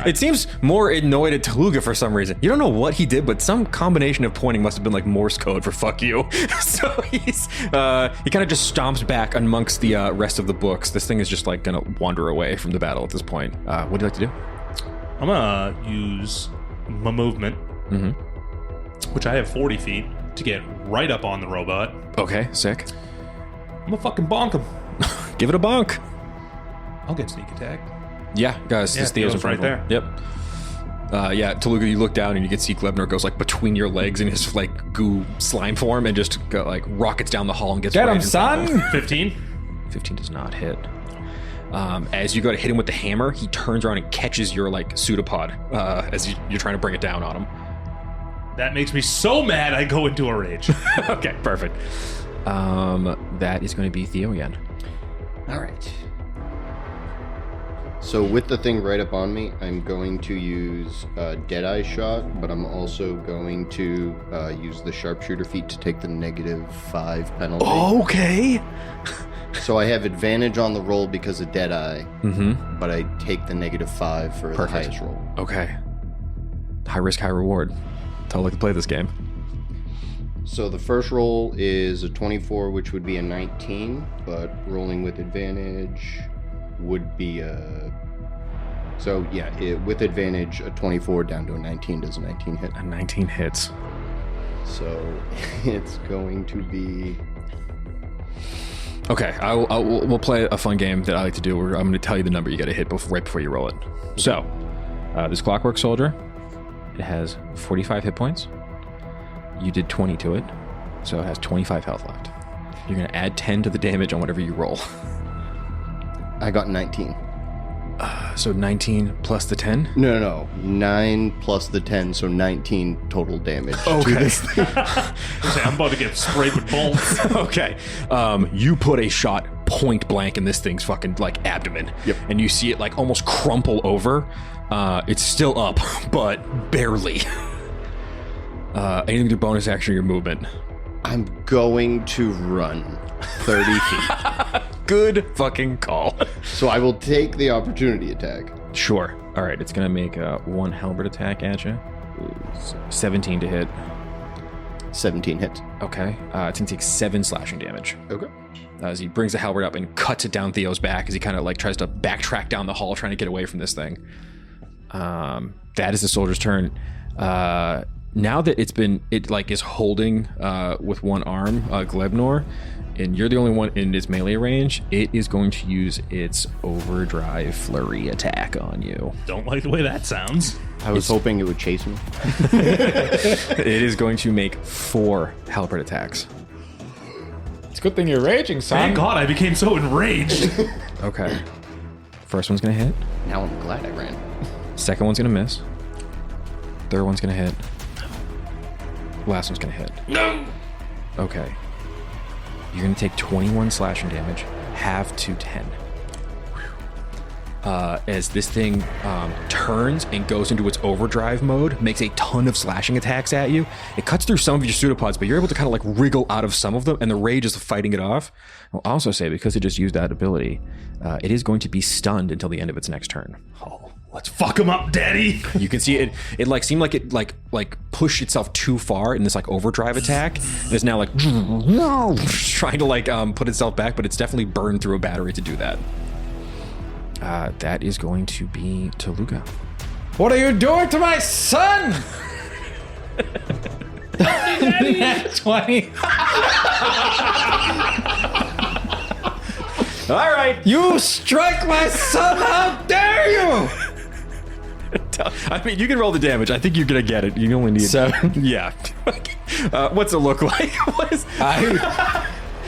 Speaker 1: It seems more annoyed at Tooluuga for some reason. You don't know what he did, but some combination of pointing must have been like Morse code for fuck you. So he kind of just stomps back amongst the rest of the books. This thing is just like gonna wander away from the battle at this point. What do you like to do?
Speaker 3: I'm gonna use my movement, which I have 40 feet, to get right up on the robot.
Speaker 1: Okay, sick.
Speaker 3: I'm gonna fucking bonk him.
Speaker 1: Give it a bonk.
Speaker 3: I'll get sneak attack.
Speaker 1: Yeah, guys,
Speaker 3: Yeah,
Speaker 1: Theo's in front
Speaker 3: right
Speaker 1: of him.
Speaker 3: there.
Speaker 1: Yep. Yeah, Tooluuga, you look down and you can see Glebnor goes like between your legs in his like goo slime form and just go, like rockets down the hall and gets
Speaker 4: Get
Speaker 1: right
Speaker 4: him,
Speaker 1: in front of him.
Speaker 4: son.
Speaker 3: 15.
Speaker 1: 15 does not hit. As you go to hit him with the hammer, he turns around and catches your like pseudopod as you're trying to bring it down on him.
Speaker 3: That makes me so mad I go into a rage.
Speaker 1: Okay, perfect. That is going to be Theo again.
Speaker 2: All right. So with the thing right up on me, I'm going to use Deadeye Shot, but I'm also going to use the Sharpshooter feat to take the -5 penalty.
Speaker 1: Okay.
Speaker 2: So I have advantage on the roll because of Deadeye, but I take the -5 for the highest roll.
Speaker 1: Okay. High risk, high reward. That's how I like to play this game.
Speaker 2: So the first roll is a 24, which would be a 19, but rolling with advantage would be a... So yeah, with advantage, a 24 down to a 19. Does a 19 hit?
Speaker 1: A 19 hits.
Speaker 2: So it's going to be...
Speaker 1: Okay, we'll play a fun game that I like to do where I'm going to tell you the number you got to hit right before you roll it. So, this Clockwork Soldier, it has 45 hit points. You did 20 to it, so it has 25 health left. You're going to add 10 to the damage on whatever you roll.
Speaker 2: I got 19.
Speaker 1: So 19 plus the 10?
Speaker 2: No. 9 plus the 10, so 19 total damage.
Speaker 1: Okay.
Speaker 3: I'm about to get sprayed with bolts.
Speaker 1: Okay. You put a shot point blank in this thing's fucking like abdomen.
Speaker 2: Yep.
Speaker 1: And you see it like almost crumple over. It's still up, but barely. Anything to bonus action or your movement?
Speaker 2: I'm going to run 30 feet.
Speaker 1: Good fucking call.
Speaker 2: So I will take the opportunity attack.
Speaker 1: Sure. All right. It's going to make one halberd attack at you. 17 to hit.
Speaker 2: 17 hits.
Speaker 1: Okay. It's going to take 7 slashing damage.
Speaker 2: Okay.
Speaker 1: As he brings the halberd up and cuts it down Theo's back as he kind of like tries to backtrack down the hall trying to get away from this thing. That is the soldier's turn. Now that it like is holding with one arm, Glebnor, and you're the only one in its melee range, it is going to use its overdrive flurry attack on you.
Speaker 3: Don't like the way that sounds.
Speaker 2: I was hoping it would chase me.
Speaker 1: It is going to make 4 halberd attacks.
Speaker 4: It's a good thing you're raging, son.
Speaker 3: Thank God I became so enraged.
Speaker 1: Okay. First one's going to hit.
Speaker 2: Now I'm glad I ran.
Speaker 1: Second one's going to miss. Third one's going to hit. Last one's going to hit.
Speaker 3: No.
Speaker 1: Okay. You're going to take 21 slashing damage, half to 10. As this thing turns and goes into its overdrive mode, makes a ton of slashing attacks at you. It cuts through some of your pseudopods, but you're able to kind of like wriggle out of some of them, and the rage is fighting it off. I'll also say, because it just used that ability, it is going to be stunned until the end of its next turn.
Speaker 3: Oh, Let's fuck him up, Daddy.
Speaker 1: You can see it. It like seemed like it like pushed itself too far in this like overdrive attack. And it's now like trying to like put itself back, but it's definitely burned through a battery to do that. That is going to be Tooluuga.
Speaker 4: What are you doing to my son? Nat 20.
Speaker 1: All right.
Speaker 4: You strike my son! How dare you!
Speaker 1: I mean, you can roll the damage. I think you're gonna get it. You only need
Speaker 4: 7.
Speaker 1: Yeah. What's it look like? What is?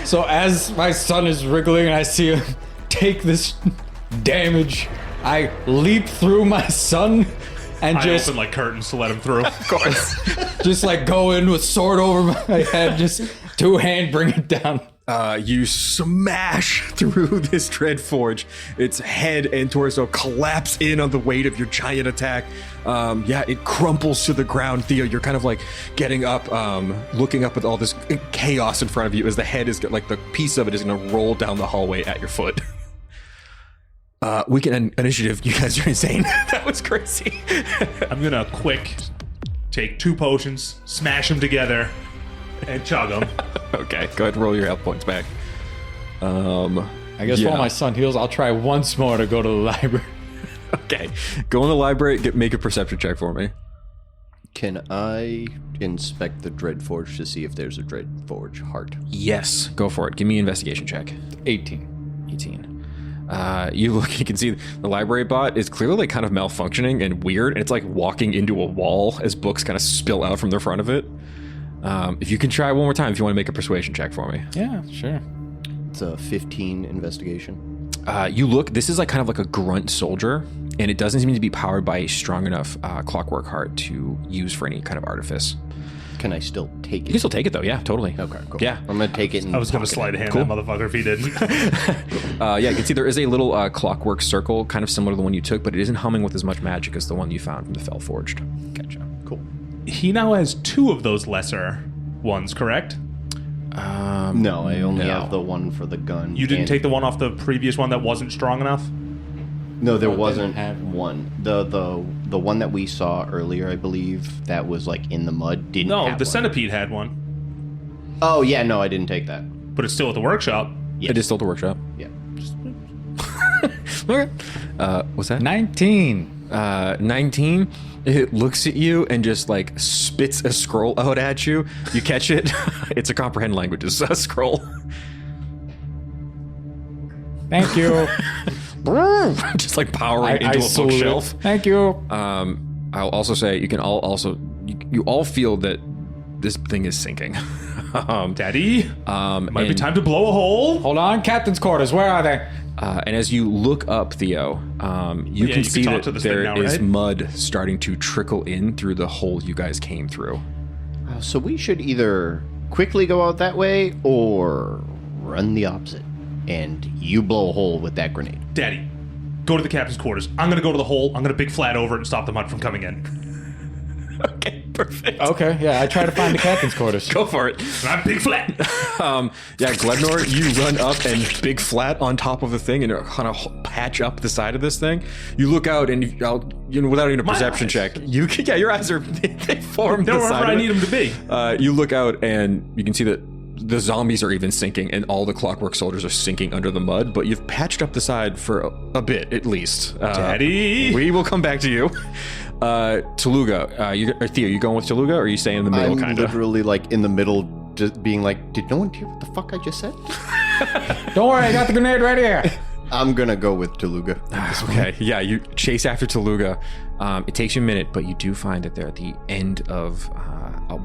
Speaker 4: So as my son is wriggling and I see him take this damage, I leap through my son and
Speaker 3: I
Speaker 4: just
Speaker 3: open like curtains to let him through.
Speaker 1: Of course.
Speaker 4: just like go in with sword over my head, just 2-hand bring it down.
Speaker 1: You smash through this dread forge. Its head and torso collapse in on the weight of your giant attack. It crumples to the ground. Theo, you're kind of like getting up, looking up at all this chaos in front of you as the head is like the piece of it is going to roll down the hallway at your foot. Weekend initiative. You guys are insane. That was crazy.
Speaker 3: I'm gonna quick take 2 potions, smash them together, and chug them.
Speaker 1: Okay, go ahead and roll your health points back.
Speaker 4: I guess while my son heals, I'll try once more to go to the library.
Speaker 1: Okay, go in the library. Make a perception check for me.
Speaker 2: Can I inspect the Dreadforge to see if there's a Dreadforge heart?
Speaker 1: Yes, go for it. Give me an investigation check.
Speaker 4: 18.
Speaker 1: 18. You look, you can see the library bot is clearly like kind of malfunctioning and weird, and it's like walking into a wall as books kind of spill out from the front of it. If you can try one more time, if you want to make a persuasion check for me.
Speaker 4: Yeah, sure.
Speaker 2: It's a 15 investigation.
Speaker 1: You look, this is like kind of like a grunt soldier, and it doesn't seem to be powered by a strong enough clockwork heart to use for any kind of artifice.
Speaker 2: Can I still take it?
Speaker 1: You can still take it though, yeah, totally.
Speaker 2: Okay, cool.
Speaker 1: Yeah.
Speaker 2: I'm going to take it and
Speaker 3: I was gonna slide a hand at that motherfucker if he didn't.
Speaker 1: You can see there is a little clockwork circle, kind of similar to the one you took, but it isn't humming with as much magic as the one you found from the Fell Forged.
Speaker 2: Gotcha. Cool.
Speaker 3: He now has 2 of those lesser ones, correct?
Speaker 2: No, I only have the one for the gun.
Speaker 3: You didn't take the one off the previous one that wasn't strong enough?
Speaker 2: No, there
Speaker 4: didn't
Speaker 2: wasn't
Speaker 4: have
Speaker 2: one. The one that we saw earlier, I believe, that was like in the mud, didn't
Speaker 3: No,
Speaker 2: have
Speaker 3: the
Speaker 2: one.
Speaker 3: centipede had one,
Speaker 2: Oh, yeah, no, I didn't take that.
Speaker 3: but it's still at the workshop.
Speaker 2: Yes.
Speaker 1: It is still at the workshop.
Speaker 2: Yeah.
Speaker 1: Okay. What's that?
Speaker 4: 19.
Speaker 1: 19. It looks at you and just like spits a scroll out at you. You catch it. It's a comprehend languages scroll.
Speaker 4: Thank you.
Speaker 1: Just like powering into a
Speaker 4: salute it.
Speaker 1: bookshelf.
Speaker 4: Thank you.
Speaker 1: I'll also say you can all also you all feel that this thing is sinking.
Speaker 3: Daddy, might be
Speaker 1: and-
Speaker 3: time to blow a hole.
Speaker 4: Hold on, captain's quarters. Where are they?
Speaker 1: And as you look up, Theo, you can
Speaker 3: you
Speaker 1: see
Speaker 3: can talk
Speaker 1: that
Speaker 3: to this thing
Speaker 1: there
Speaker 3: now,
Speaker 1: is
Speaker 3: right?
Speaker 1: mud starting to trickle in through the hole you guys came through.
Speaker 2: So we should either quickly go out that way or run the opposite. And you blow a hole with that grenade.
Speaker 3: Daddy, go to the captain's quarters. I'm gonna go to the hole. I'm gonna big flat over it and stop the mud from coming in.
Speaker 1: Okay, perfect.
Speaker 4: Okay, yeah, I try to find the captain's quarters.
Speaker 1: Go for it.
Speaker 3: I'm big flat.
Speaker 1: Glebnor, you run up and big flat on top of the thing and kind of patch up the side of this thing. You look out and without even a perception
Speaker 3: eyes.
Speaker 1: check, your eyes are they form
Speaker 3: They're
Speaker 1: the side
Speaker 3: wherever I
Speaker 1: of it.
Speaker 3: need them to be.
Speaker 1: You look out and you can see that the zombies are even sinking and all the clockwork soldiers are sinking under the mud, but you've patched up the side for a bit at least.
Speaker 3: Daddy.
Speaker 1: We will come back to you. Tooluuga, or Theo, you going with Tooluuga or are you staying in the middle
Speaker 2: I'm
Speaker 1: kind of?
Speaker 2: literally like in the middle, just being like, did no one hear what the fuck I just said?
Speaker 4: Don't worry, I got the grenade right here.
Speaker 2: I'm going to go with Tooluuga.
Speaker 1: Okay, yeah, you chase after Tooluuga. It takes you a minute, but you do find that they're at the end of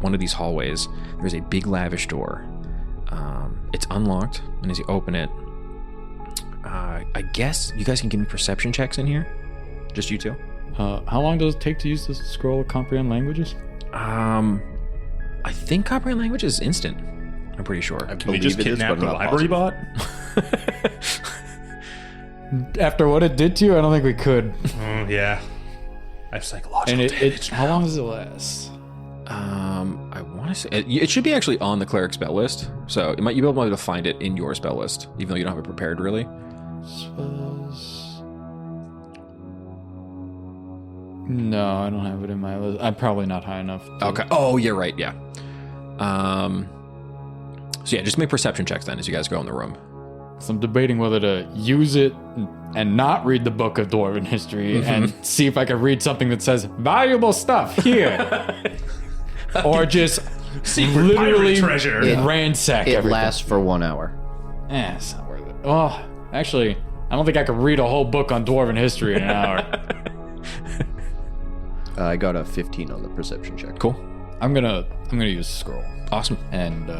Speaker 1: one of these hallways. There's a big lavish door. It's unlocked, and as you open it, I guess you guys can give me perception checks in here. Just you two.
Speaker 4: How long does it take to use the scroll of comprehend languages?
Speaker 1: I think comprehend language is instant. I'm pretty sure.
Speaker 3: Can we just kidnap the library bot?
Speaker 4: After what it did to you, I don't think we could.
Speaker 3: Yeah. I have psychological
Speaker 4: And
Speaker 3: damage.
Speaker 4: how long does it last?
Speaker 1: I want to say it should be actually on the cleric spell list, so you'll be able to find it in your spell list, even though you don't have it prepared really.
Speaker 4: Spells. No, I don't have it in my list. I'm probably not high enough.
Speaker 1: Okay. Oh, you're right. Yeah. So yeah, just make perception checks then as you guys go in the room.
Speaker 4: So I'm debating whether to use it and not read the book of Dwarven history and see if I can read something that says valuable stuff here. Or just
Speaker 3: Secret
Speaker 4: literally
Speaker 3: pirate treasure.
Speaker 4: ransack
Speaker 2: It
Speaker 4: everything.
Speaker 2: lasts for 1 hour.
Speaker 4: It's not worth it. Oh, actually, I don't think I could read a whole book on Dwarven history in an hour.
Speaker 2: I got a 15 on the perception check.
Speaker 1: Cool.
Speaker 4: I'm gonna use scroll
Speaker 1: Awesome.
Speaker 4: and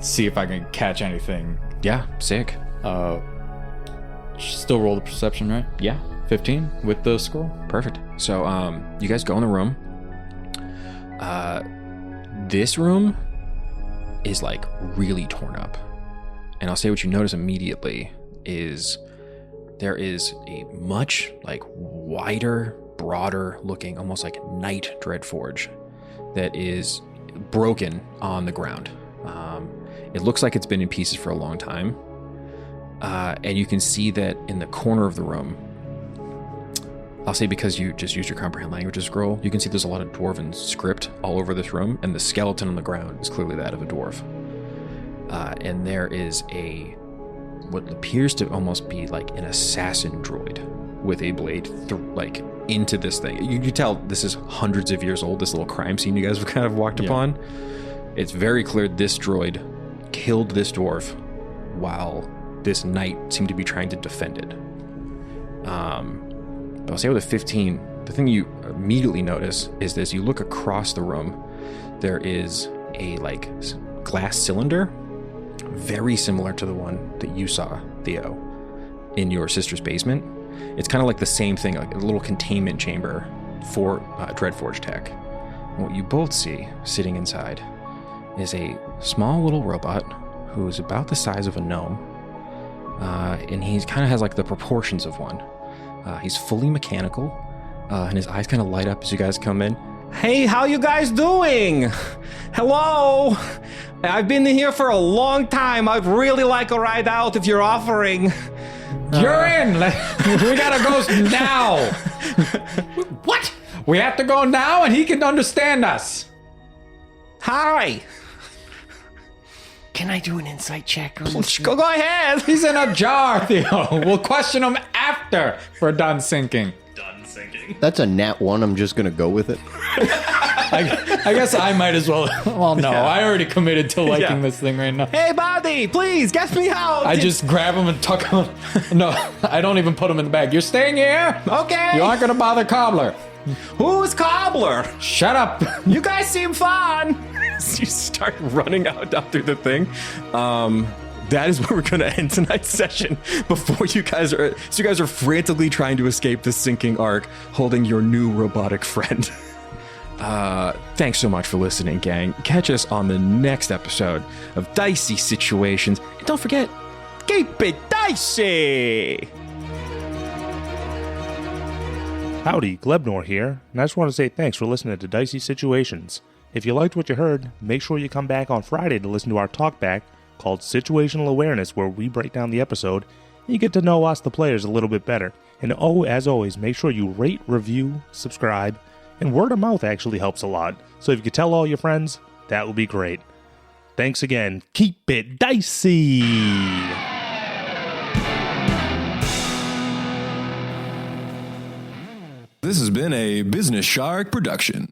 Speaker 4: see if I can catch anything.
Speaker 1: Yeah. Sick.
Speaker 4: Still roll the perception, right?
Speaker 1: Yeah.
Speaker 4: 15 with the scroll.
Speaker 1: Perfect. So, you guys go in the room. This room is like really torn up. And I'll say what you notice immediately is there is a much like wider, broader looking, almost like Knight Dreadforge that is broken on the ground. It looks like it's been in pieces for a long time. And you can see that in the corner of the room, I'll say because you just used your comprehend languages scroll, you can see there's a lot of dwarven script all over this room, and the skeleton on the ground is clearly that of a dwarf. And there is what appears to almost be like an assassin droid with a blade like into this thing. You can tell this is hundreds of years old, this little crime scene you guys have kind of walked upon. It's very clear this droid killed this dwarf while this knight seemed to be trying to defend it. But I'll say with a 15, the thing you immediately notice is that as you look across the room, there is a like glass cylinder, very similar to the one that you saw, Theo, in your sister's basement. It's kind of like the same thing, like a little containment chamber for Dreadforge tech. And what you both see sitting inside is a small little robot who is about the size of a gnome, and he kind of has like the proportions of one. He's fully mechanical, and his eyes kind of light up as you guys come in. Hey, how you guys doing? Hello. I've been here for a long time. I'd really like a ride out if you're offering.
Speaker 4: You're in. We gotta go now. What? We have to go now, and he can understand us.
Speaker 1: Hi.
Speaker 2: Can I do an insight check on this?
Speaker 1: Go ahead.
Speaker 4: He's in a jar, Theo. We'll question him after we're done sinking.
Speaker 3: Done sinking.
Speaker 2: That's a nat 1. I'm just going to go with it.
Speaker 4: I guess I might as well. Well, no, I already committed to liking this thing right now.
Speaker 1: Hey, buddy, please get me out.
Speaker 4: I just grab him and tuck him. No, I don't even put him in the bag. You're staying here?
Speaker 1: Okay.
Speaker 4: You aren't going to bother Cobbler.
Speaker 1: Who's Cobbler?
Speaker 4: Shut up.
Speaker 1: You guys seem fun. You start running out down through the thing. That is where we're going to end tonight's session. Before you guys are frantically trying to escape the sinking ark, holding your new robotic friend. Thanks so much for listening, gang. Catch us on the next episode of Dicey Situations, and don't forget, keep it dicey.
Speaker 3: Howdy, Glebnor here, and I just want to say thanks for listening to Dicey Situations. If you liked what you heard, make sure you come back on Friday to listen to our talkback called Situational Awareness, where we break down the episode and you get to know us, the players, a little bit better. And as always, make sure you rate, review, subscribe, and word of mouth actually helps a lot. So if you could tell all your friends, that would be great. Thanks again. Keep it dicey!
Speaker 5: This has been a Business Shark production.